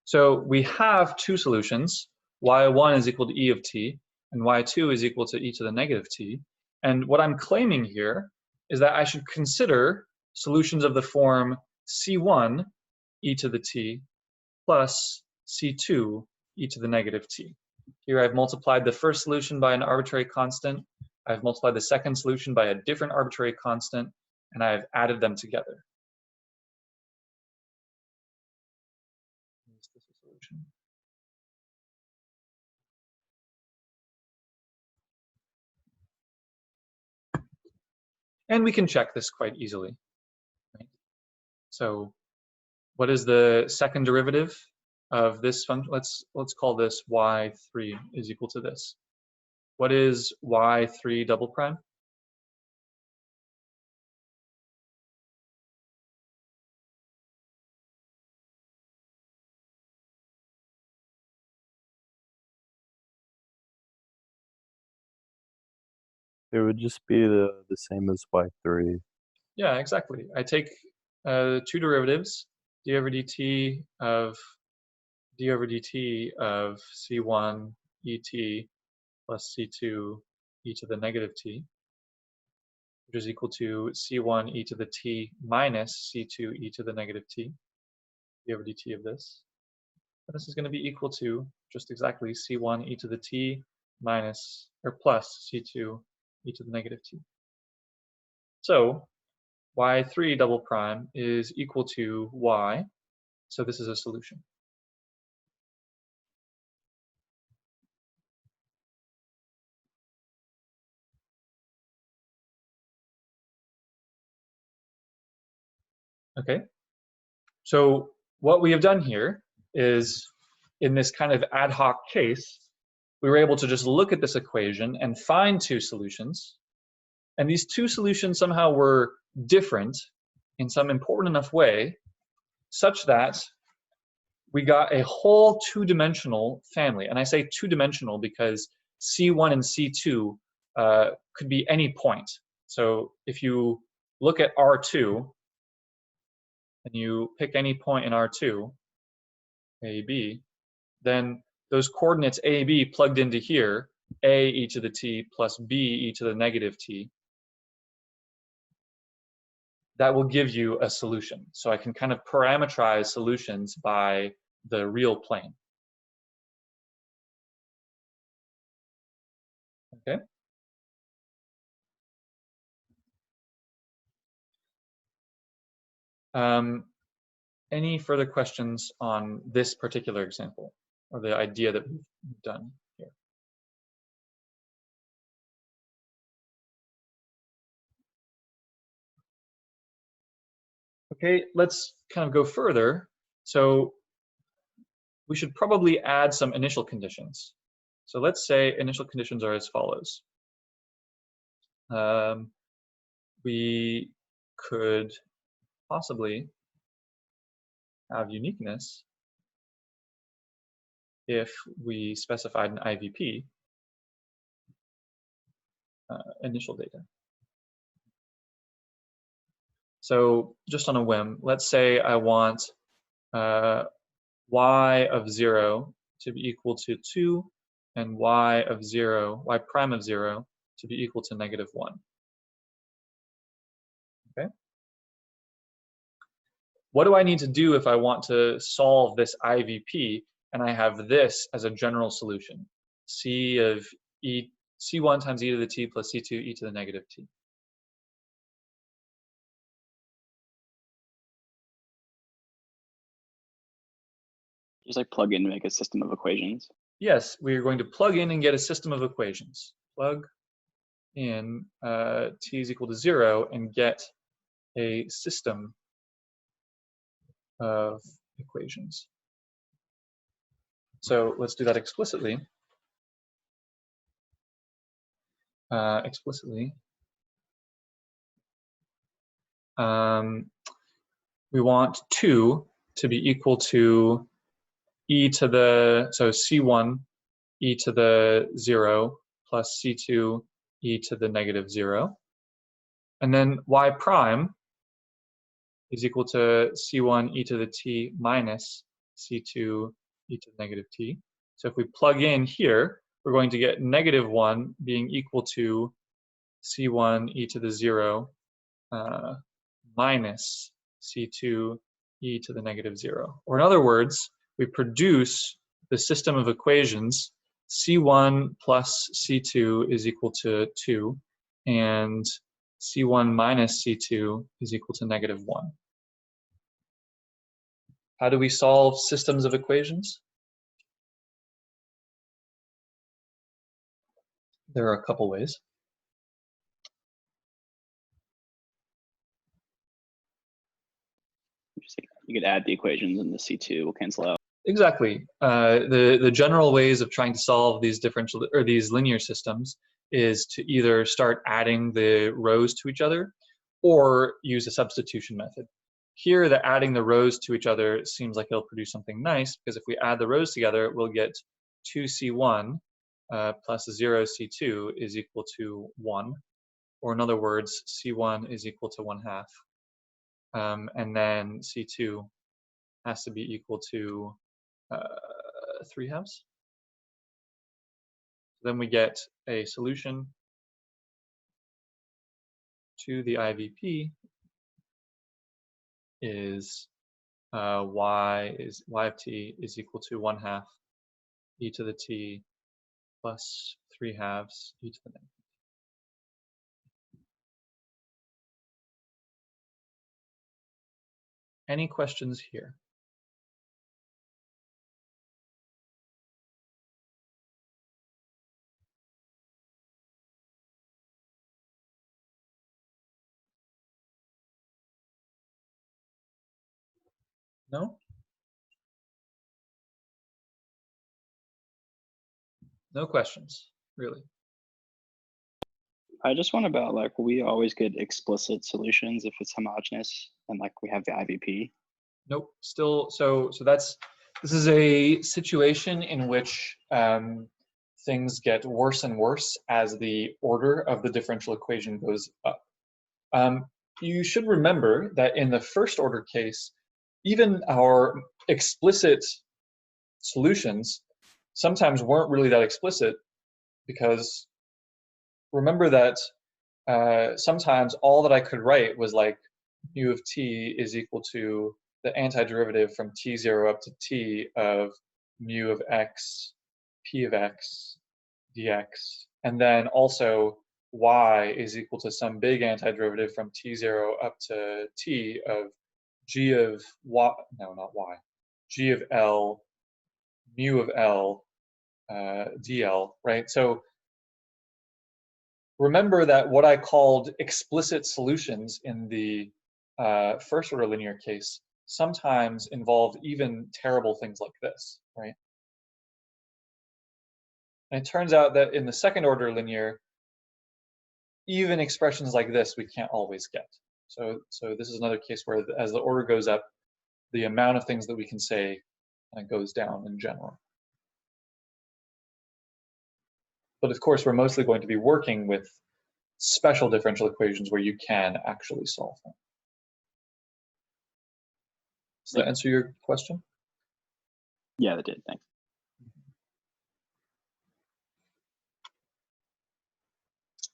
So we have 2 solutions. Y1 is equal to e of t, and y2 is equal to e to the negative t. And what I'm claiming here is that I should consider solutions of the form c1 e to the t plus c2 e to the negative t. Here I've multiplied the first solution by an arbitrary constant. I've multiplied the second solution by a different arbitrary constant, and I've added them together. Is this a solution? And we can check this quite easily. Right? So what is the second derivative of this function? Let's call this y3 is equal to this. What is y3 double prime? It would just be the same as y3. Yeah, exactly. I take 2 derivatives, d over dt of c1 et plus c2 e to the negative t, which is equal to c1 e to the t minus c2 e to the negative t, d over dt of this. And this is going to be equal to just exactly c1 e to the t minus, or plus c2 e to the negative t. So y3 double prime is equal to y, so this is a solution. Okay, so what we have done here is, in this kind of ad hoc case, we were able to just look at this equation and find 2 solutions. And these 2 solutions somehow were different in some important enough way, such that we got a whole 2-dimensional family. And I say 2-dimensional because C1 and C2 could be any point. So if you look at R2, and you pick any point in R2, A, B, then those coordinates A, B plugged into here, A e to the t plus B e to the negative t, that will give you a solution. So I can kind of parameterize solutions by the real plane. Okay. Any further questions on this particular example or the idea that we've done here? Okay, let's kind of go further. So we should probably add some initial conditions. So let's say initial conditions are as follows. We could possibly have uniqueness if we specified an IVP, initial data. So just on a whim, let's say I want y of 0 to be equal to 2 and y prime of 0 to be equal to -1. Okay. What do I need to do if I want to solve this IVP and I have this as a general solution? C1 times e to the t plus c2 e to the negative t. Just like plug in to make a system of equations. Yes, we are going to plug in and get a system of equations. Plug in t is equal to 0 and get a system of equations. So let's do that explicitly. We want 2 to be equal to e to the, so c1 e to the 0 plus c2 e to the negative 0. And then y prime is equal to c1 e to the t minus c2 e to the negative t. So if we plug in here, we're going to get negative 1 being equal to c1 e to the 0 minus c2 e to the negative 0. Or in other words, we produce the system of equations c1 plus c2 is equal to 2, and c1 minus c2 is equal to negative 1. How do we solve systems of equations? There are a couple ways. You could add the equations and the C2 will cancel out. Exactly. The general ways of trying to solve these differential or these linear systems is to either start adding the rows to each other or use a substitution method. Here, the adding the rows to each other seems like it'll produce something nice, because if we add the rows together, we'll get 2c1 plus 0c2 is equal to 1. Or in other words, c1 is equal to 1/2. And then c2 has to be equal to 3/2. Then we get a solution to the IVP is y of t is equal to 1/2 e to the t plus 3/2 e to the negative. Any questions here? No? No questions, really. I just want about like we always get explicit solutions if it's homogeneous and like we have the IVP. Nope. Still, so this is a situation in which things get worse and worse as the order of the differential equation goes up. You should remember that in the first order case, even our explicit solutions sometimes weren't really that explicit, because remember that sometimes all that I could write was like mu of t is equal to the antiderivative from t0 up to t of mu of x, p of x, dx, and then also y is equal to some big antiderivative from t0 up to t of g of y, no, not y, g of l, mu of l, dl, right? So remember that what I called explicit solutions in the first order linear case sometimes involved even terrible things like this, right? And it turns out that in the second order linear, even expressions like this we can't always get. So this is another case where as the order goes up, the amount of things that we can say goes down in general. But of course, we're mostly going to be working with special differential equations where you can actually solve them. Does that answer your question? Yeah, that did. Thanks.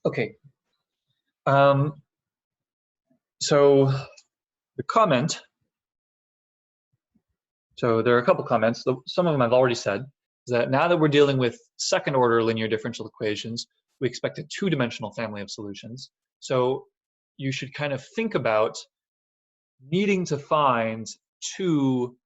Okay. So the comment, so there are a couple comments. Some of them I've already said, is that now that we're dealing with second order linear differential equations, we expect a two-dimensional family of solutions. So you should kind of think about needing to find two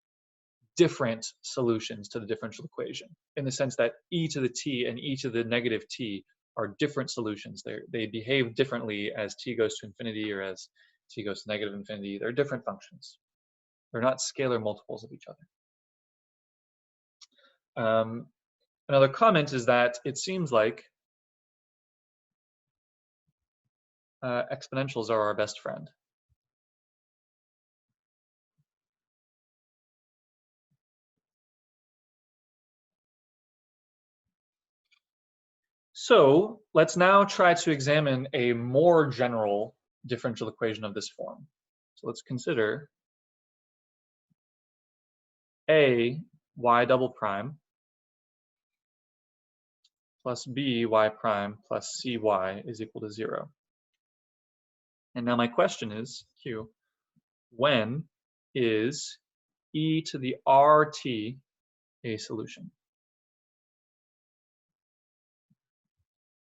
different solutions to the differential equation, in the sense that e to the t and e to the negative t are different solutions. They behave differently as t goes to infinity or as t goes to negative infinity. They're different functions. They're not scalar multiples of each other. Another comment is that it seems like exponentials are our best friend. So let's now try to examine a more general differential equation of this form. So let's consider a y double prime plus b y prime plus cy is equal to 0. And now my question is, Q, when is e to the RT a solution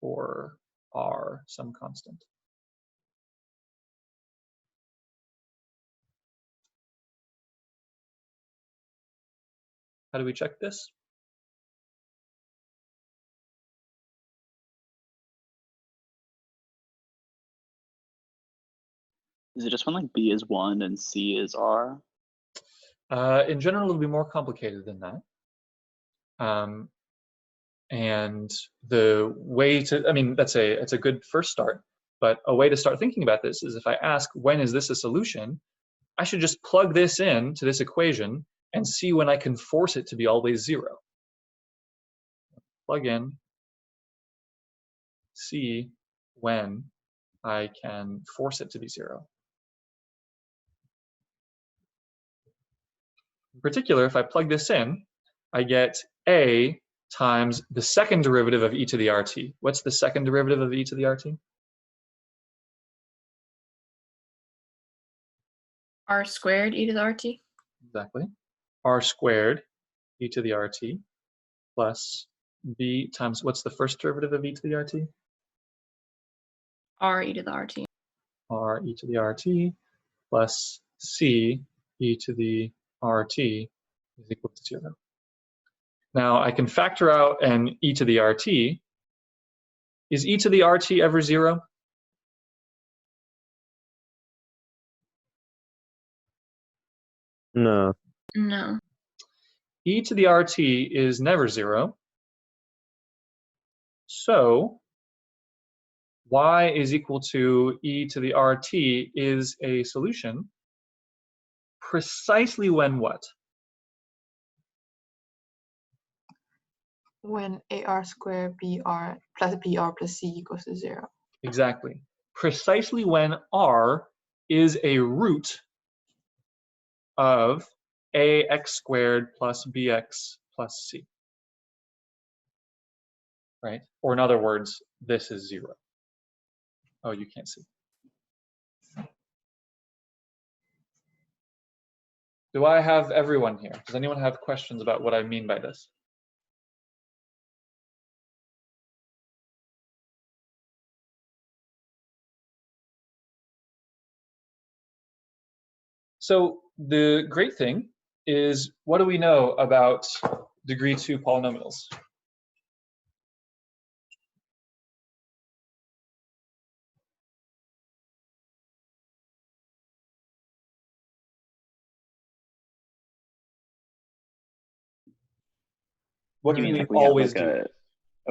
for r, some constant? How do we check this? Is it just when like B is 1 and C is R? In general, it'll be more complicated than that. And the way to, I mean, it's a good first start, but a way to start thinking about this is if I ask, when is this a solution? I should just plug this in to this equation and see when I can force it to be always 0. Plug in, see when I can force it to be 0. In particular, if I plug this in, I get a times the second derivative of e to the RT. What's the second derivative of e to the RT? R squared e to the RT. Exactly. R squared e to the RT plus b times, what's the first derivative of e to the RT? R e to the RT. R e to the RT plus c e to the RT is equal to 0. Now I can factor out an e to the RT. Is e to the RT ever 0? No. No. E to the RT is never 0. So y is equal to e to the RT is a solution precisely when what? When AR squared BR plus C equals to 0. Exactly. Precisely when R is a root of ax squared plus bx plus c. Right? Or in other words, this is 0. Oh, you can't see. Do I have everyone here? Does anyone have questions about what I mean by this? So the great thing is, what do we know about degree 2 polynomials? What You can mean we like we have always like do?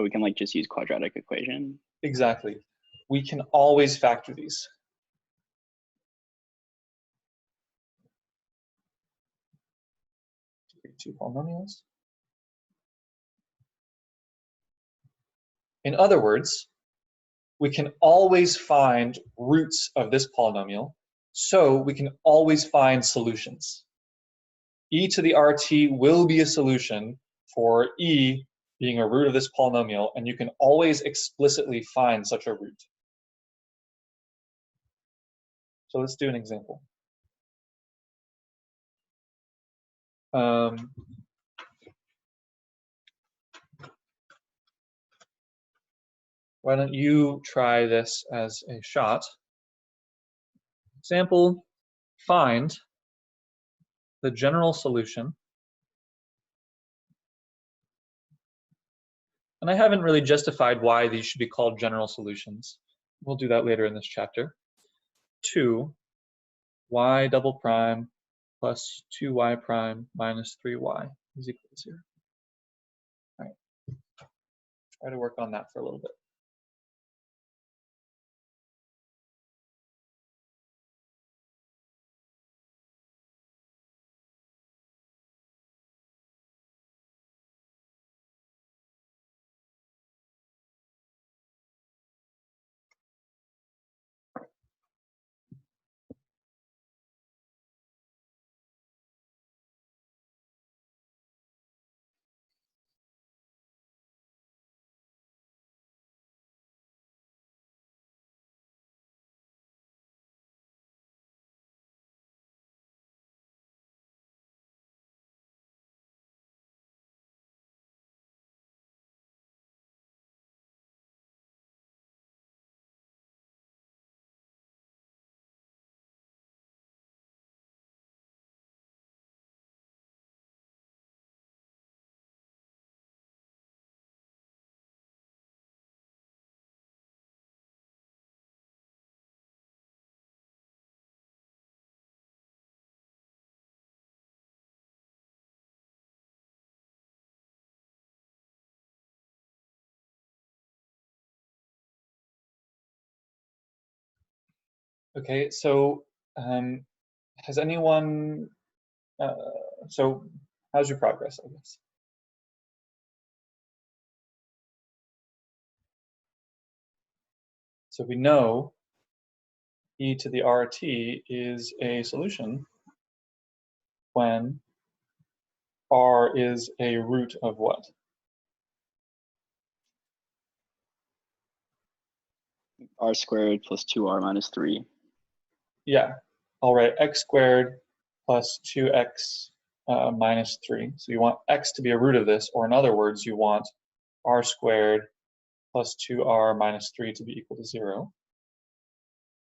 we can like just use quadratic equation? Exactly. We can always factor these. Degree 2 polynomials. In other words, we can always find roots of this polynomial, so we can always find solutions. E to the RT will be a solution for e being a root of this polynomial, and you can always explicitly find such a root. So let's do an example. Why don't you try this as a shot? Example, find the general solution And I haven't really justified why these should be called general solutions. We'll do that later in this chapter. 2y double prime plus 2y prime minus 3y is equal to 0. All right. Try to work on that for a little bit. Okay, so has anyone, so how's your progress, I guess? So we know e to the RT is a solution when R is a root of what? R squared plus 2r minus 3. Yeah, all right, x squared plus 2x minus 3. So you want x to be a root of this, or in other words, you want r squared plus 2r minus 3 to be equal to 0.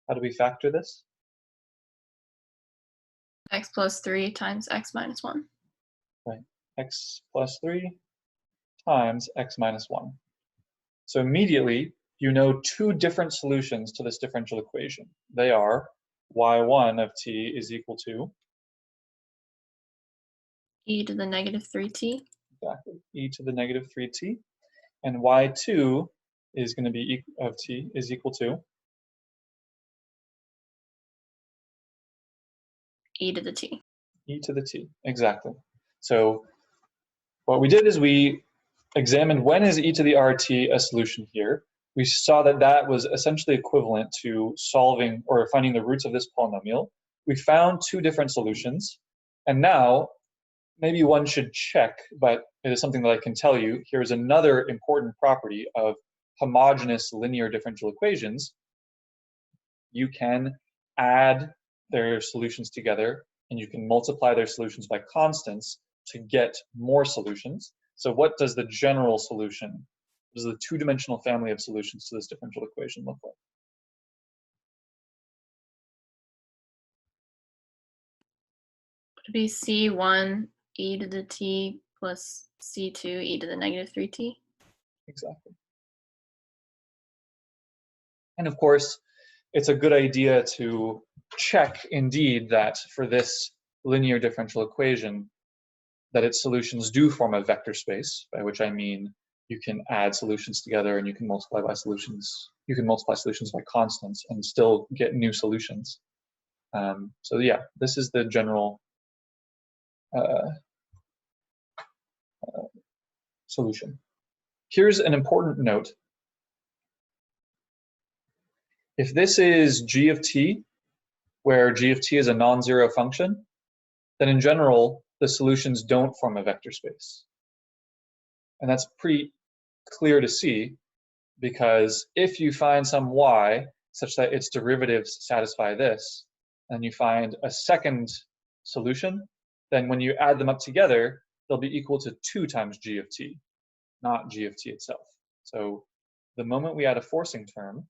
How do we factor this? X plus 3 times x minus 1. Right, x plus 3 times x minus 1. So immediately, you know two different solutions to this differential equation. They are y1 of t is equal to E to the negative 3t. exactly e to the negative 3t, and y2 is going to be of t is equal to E to the t. e to the t, exactly. So what we did is we examined when is e to the rt a solution here. We saw that that was essentially equivalent to solving or finding the roots of this polynomial. We found two different solutions, and now maybe one should check, but it is something that I can tell you. Here's another important property of homogeneous linear differential equations. You can add their solutions together, and you can multiply their solutions by constants to get more solutions. So what does the general solution, what does the two-dimensional family of solutions to this differential equation look like? Would be c1 e to the t plus c2 e to the negative 3t. Exactly. And of course, it's a good idea to check indeed that for this linear differential equation, that its solutions do form a vector space, by which I mean you can add solutions together and you can multiply by solutions. You can multiply solutions by constants and still get new solutions. So yeah, this is the general solution. Here's an important note. If this is g of t, where g of t is a non-zero function, then in general, the solutions don't form a vector space. And that's pretty clear to see, because if you find some y such that its derivatives satisfy this, and you find a second solution, then when you add them up together, they'll be equal to 2 times g of t, not g of t itself. So the moment we add a forcing term,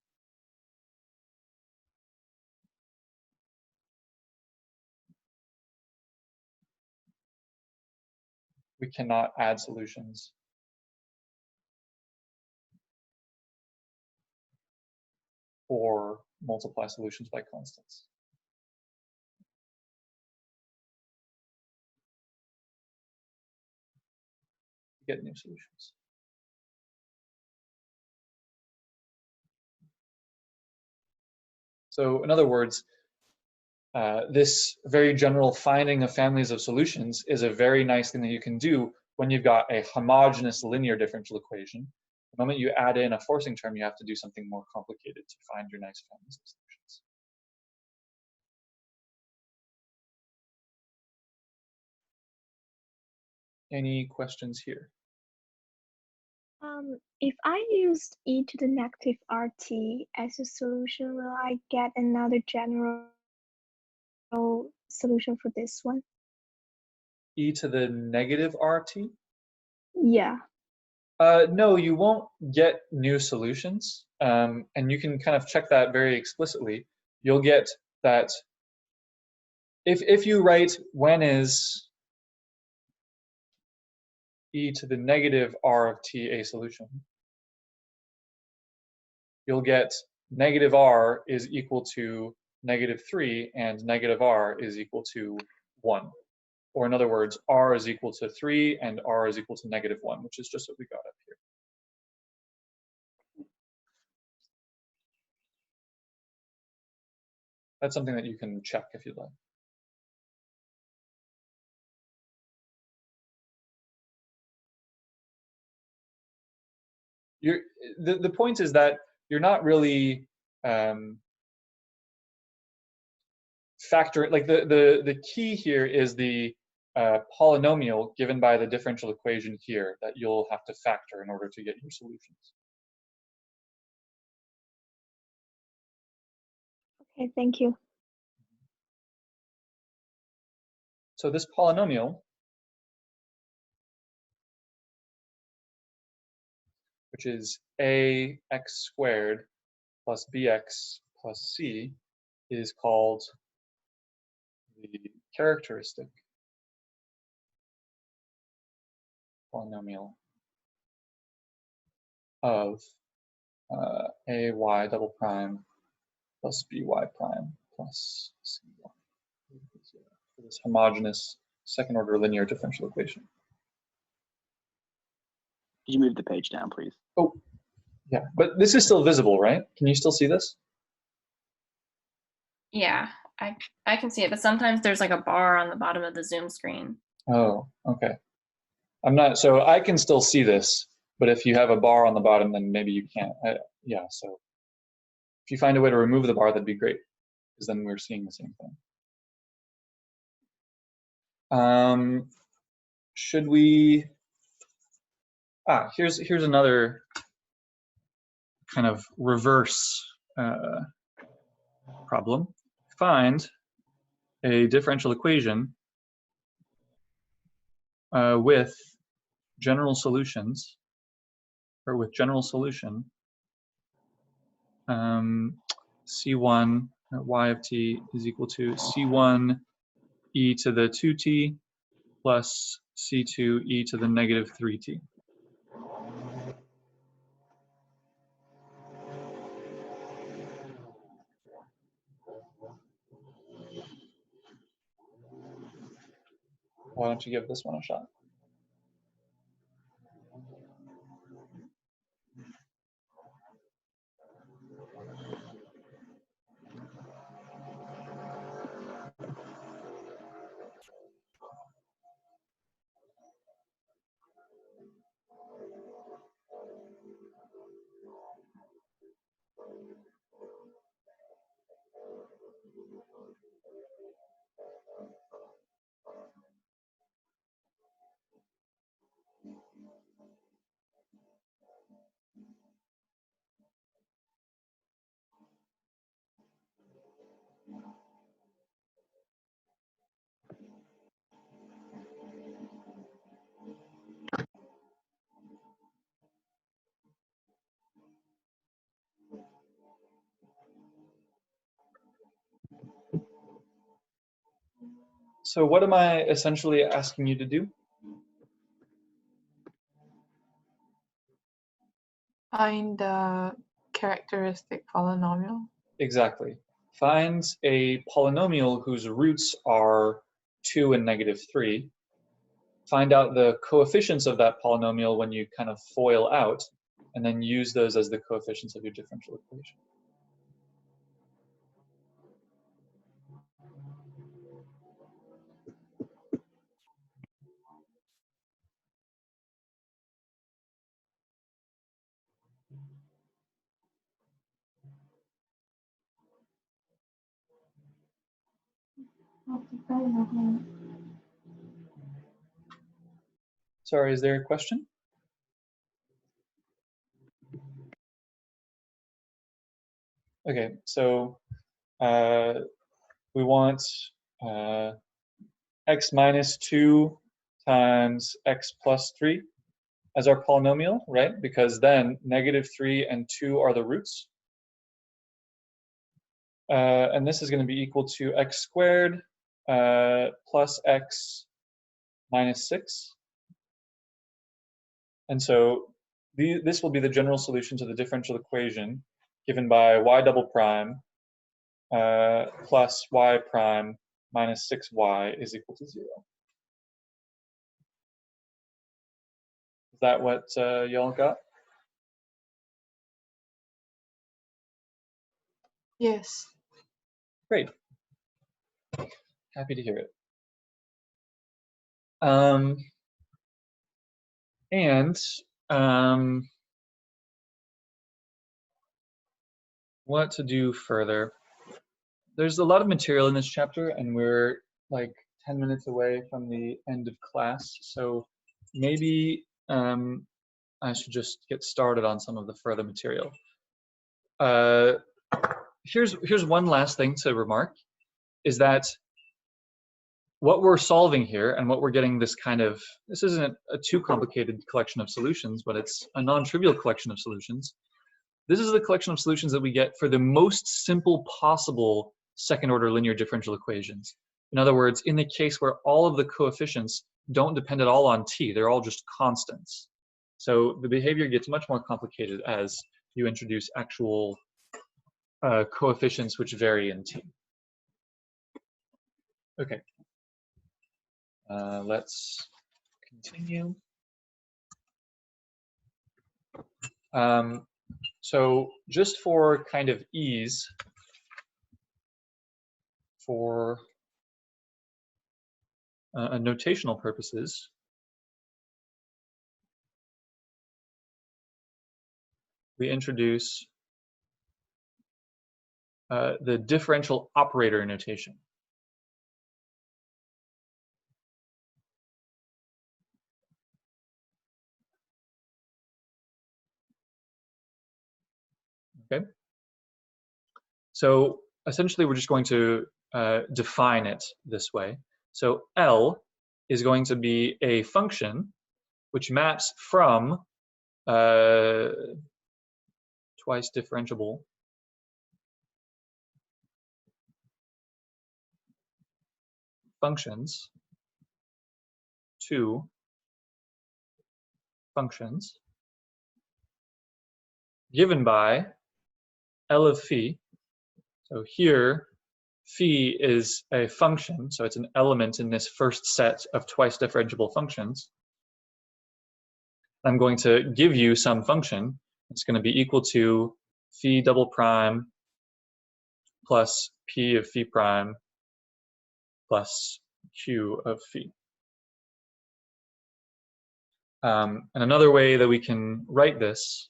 we cannot add solutions or multiply solutions by constants. Get new solutions. So in other words, this very general finding of families of solutions is a very nice thing that you can do when you've got a homogeneous linear differential equation. The moment you add in a forcing term, you have to do something more complicated to find your nice families of solutions. Any questions here? If I used e to the negative rt as a solution, will I get another general solution for this one? E to the negative rt? Yeah. No, you won't get new solutions. And you can kind of check that very explicitly. You'll get that if you write when is e to the negative r of t a solution, you'll get negative r is equal to -3 and negative r is equal to 1. Or in other words, r is equal to 3 and r is equal to -1, which is just what we got up here. That's something that you can check if you'd like. The point is that you're not really factor, like the key here is the polynomial given by the differential equation here that you'll have to factor in order to get your solutions. Okay, thank you. So this polynomial, which is ax squared plus bx plus c, is called the characteristic polynomial of ay double prime plus by prime plus cy. For this homogeneous second order linear differential equation. Could you move the page down, please? Oh, yeah, but this is still visible, right? Can you still see this? Yeah, I can see it, but sometimes there's like a bar on the bottom of the Zoom screen. Oh, okay. I'm not, so I can still see this, but if you have a bar on the bottom, then maybe you can't. Yeah, so if you find a way to remove the bar, that'd be great, because then we're seeing the same thing. Should we, here's another kind of reverse problem. Find a differential equation with general solutions, or with general solution, c1 y of t is equal to c1 e to the 2t plus c2 e to the -3t. Why don't you give this one a shot? So what am I essentially asking you to do? Find the characteristic polynomial. Exactly. Find a polynomial whose roots are 2 and -3. Find out the coefficients of that polynomial when you kind of FOIL out, and then use those as the coefficients of your differential equation. Sorry, is there a question? Okay, so we want x minus 2 times x plus 3 as our polynomial, right? Because then -3 and 2 are the roots. And this is going to be equal to x squared plus x minus 6. And so this will be the general solution to the differential equation given by y double prime plus y prime minus 6y is equal to 0. Is that what y'all got? Yes. Great. Happy to hear it. What to do further? There's a lot of material in this chapter, and we're like 10 minutes away from the end of class, so maybe I should just get started on some of the further material. Here's one last thing to remark, is that what we're solving here and what we're getting this isn't a too complicated collection of solutions, but it's a non-trivial collection of solutions. This is the collection of solutions that we get for the most simple possible second-order linear differential equations. In other words, in the case where all of the coefficients don't depend at all on t, they're all just constants. So the behavior gets much more complicated as you introduce actual coefficients which vary in t. Okay, let's continue. So just for kind of ease, for notational purposes, we introduce the differential operator notation. Okay. So essentially, we're just going to define it this way. So L is going to be a function which maps from twice differentiable functions to functions given by L of phi. So here, phi is a function, so it's an element in this first set of twice differentiable functions. I'm going to give you some function. It's going to be equal to phi double prime plus p of phi prime plus q of phi. And another way that we can write this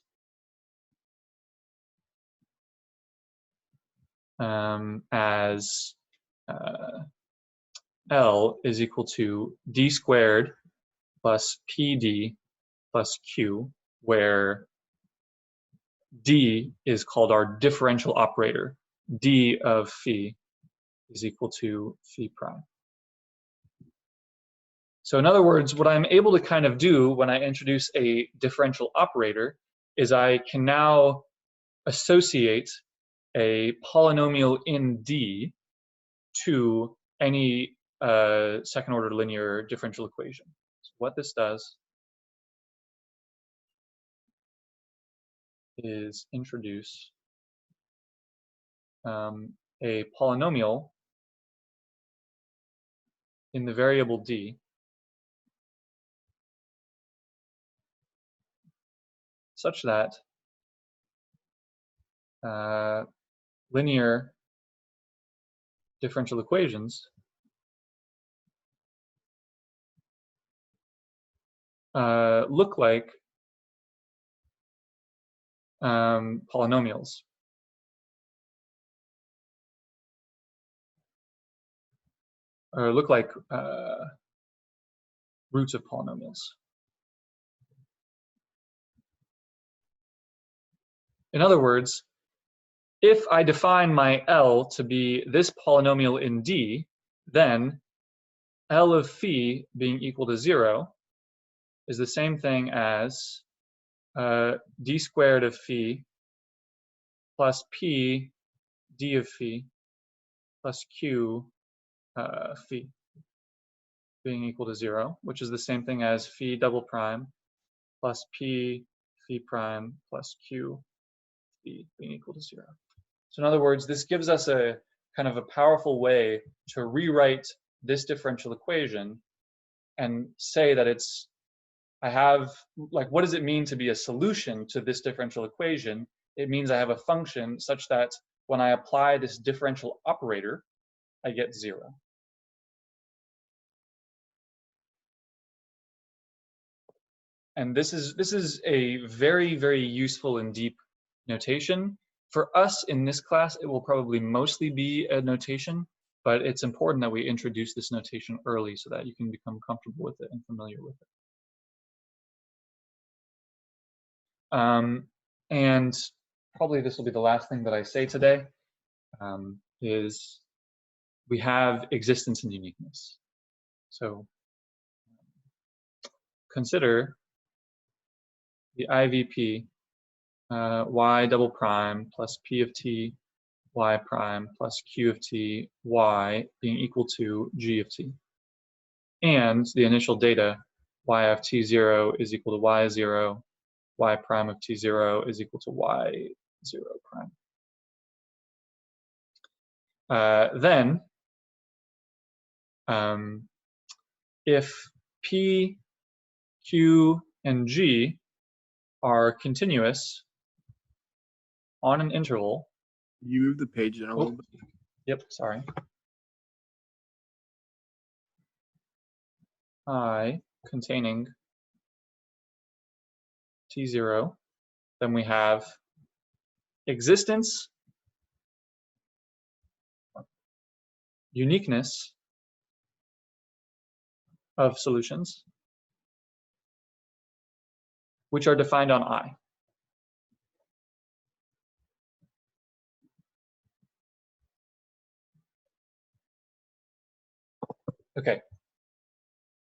as L is equal to d squared plus pd plus q, where d is called our differential operator. D of phi is equal to phi prime. So in other words, what I'm able to kind of do when I introduce a differential operator is I can now associate a polynomial in D to any second-order linear differential equation. So what this does is introduce a polynomial in the variable d such that linear differential equations look like polynomials. Or look like roots of polynomials. In other words, if I define my L to be this polynomial in D, then L of phi being equal to 0 is the same thing as d squared of phi plus p d of phi plus q phi being equal to 0, which is the same thing as phi double prime plus p phi prime plus q phi being equal to 0. So in other words, this gives us a kind of a powerful way to rewrite this differential equation and say that it's, I have, like, what does it mean to be a solution to this differential equation? It means I have a function such that when I apply this differential operator, I get 0. And this is a very, very useful and deep notation. For us in this class, it will probably mostly be a notation, but it's important that we introduce this notation early so that you can become comfortable with it and familiar with it. And probably this will be the last thing that I say today, is we have existence and uniqueness. So consider the IVP y double prime plus p of t y prime plus q of t y being equal to g of t. And the initial data y of t0 is equal to y0, y prime of t0 is equal to y0 prime. Then, if p, q, and g are continuous on an interval. You move the page in a little bit. Yep, sorry. I containing t0, then we have existence, uniqueness of solutions, which are defined on I. Okay,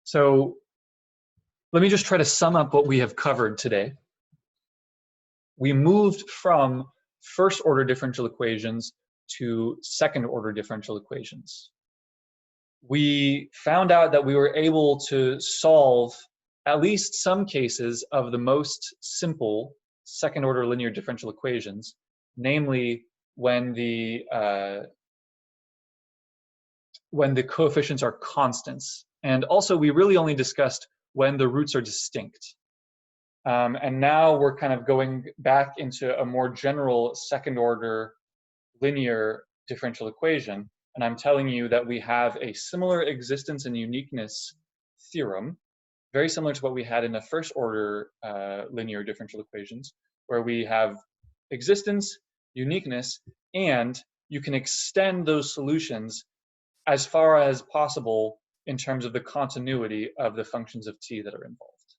so let me just try to sum up what we have covered today. We moved from first order differential equations to second order differential equations. We found out that we were able to solve at least some cases of the most simple second order linear differential equations, namely when the coefficients are constants. And also we really only discussed when the roots are distinct. And now we're kind of going back into a more general second order linear differential equation. And I'm telling you that we have a similar existence and uniqueness theorem, very similar to what we had in the first order linear differential equations, where we have existence, uniqueness, and you can extend those solutions as far as possible in terms of the continuity of the functions of t that are involved.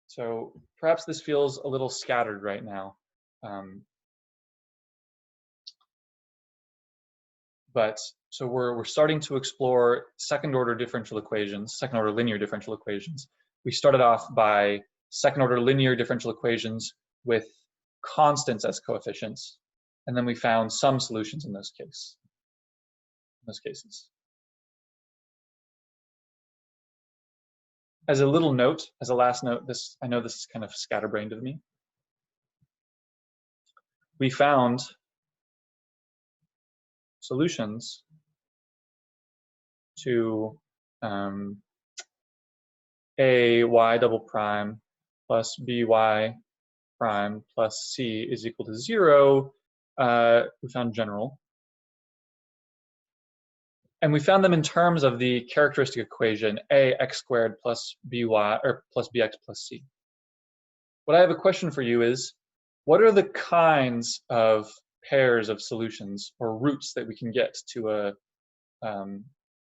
So perhaps this feels a little scattered right now. But so we're starting to explore second order differential equations, second order linear differential equations. We started off by second order linear differential equations with constants as coefficients, and then we found some solutions in those cases. as a little note, as a last note, I know this is kind of scatterbrained of me. We found solutions to a y double prime plus by prime plus c is equal to 0. We found general. And we found them in terms of the characteristic equation ax squared plus by or plus bx plus c. What I have a question for you is, what are the kinds of pairs of solutions or roots that we can get to a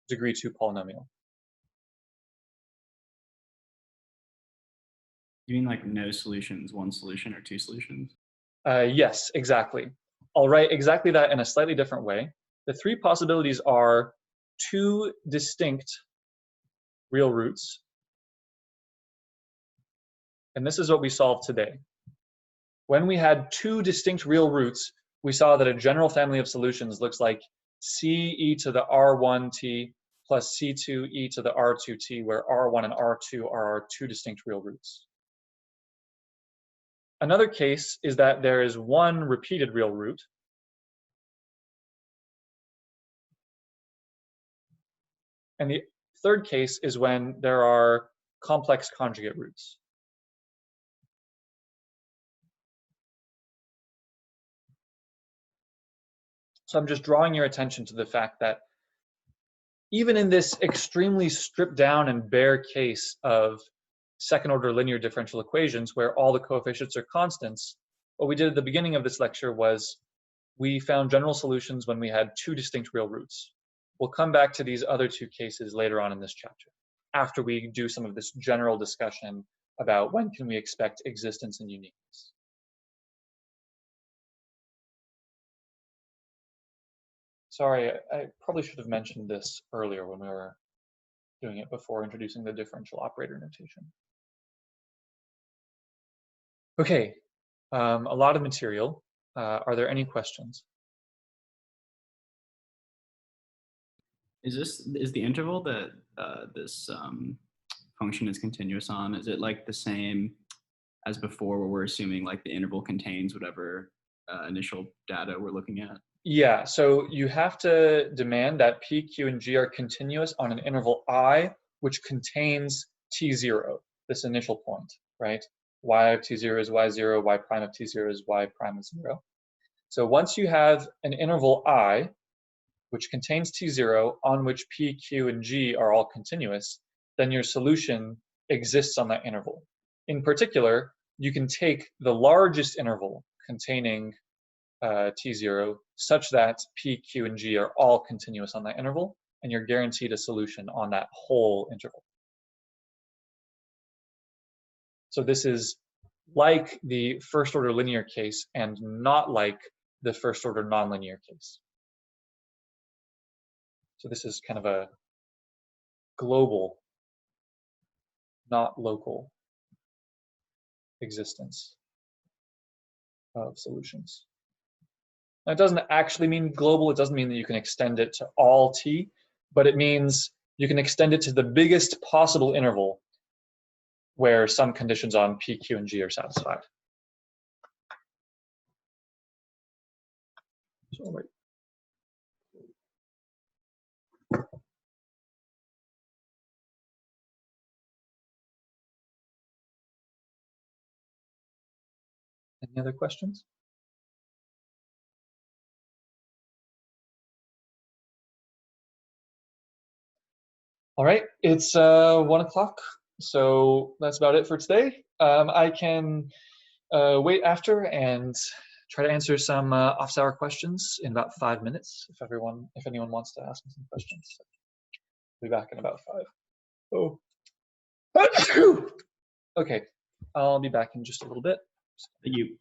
degree 2 polynomial? You mean like no solutions, one solution, or two solutions? Yes, exactly. I'll write exactly that in a slightly different way. The three possibilities are two distinct real roots. And this is what we solved today. When we had two distinct real roots, we saw that a general family of solutions looks like ce to the r1t plus c2e to the r2t, where r1 and r2 are our two distinct real roots. Another case is that there is one repeated real root. And the third case is when there are complex conjugate roots. So I'm just drawing your attention to the fact that even in this extremely stripped down and bare case of second order linear differential equations where all the coefficients are constants, what we did at the beginning of this lecture was we found general solutions when we had two distinct real roots. We'll come back to these other two cases later on in this chapter, after we do some of this general discussion about when can we expect existence and uniqueness. Sorry, I probably should have mentioned this earlier when we were doing it before introducing the differential operator notation. Okay, a lot of material. Are there any questions? Is the interval that this function is continuous on, is it like the same as before, where we're assuming like the interval contains whatever initial data we're looking at? Yeah, so you have to demand that p, q, and g are continuous on an interval I, which contains t0, this initial point, right? Y of t0 is y0, y prime of t0 is y prime of 0. So once you have an interval I, which contains t0, on which p, q, and g are all continuous, then your solution exists on that interval. In particular, you can take the largest interval containing t0 such that p, q, and g are all continuous on that interval, and you're guaranteed a solution on that whole interval. So this is like the first order linear case and not like the first order nonlinear case. So this is kind of a global, not local existence of solutions. Now, it doesn't actually mean global. It doesn't mean that you can extend it to all t, but it means you can extend it to the biggest possible interval where some conditions on p, q, and g are satisfied. So, wait. Any other questions? All right, it's 1 o'clock, so that's about it for today. I can wait after and try to answer some office-hour questions in about 5 minutes. If anyone wants to ask me some questions, I'll be back in about 5. Oh, okay, I'll be back in just a little bit. Thank you.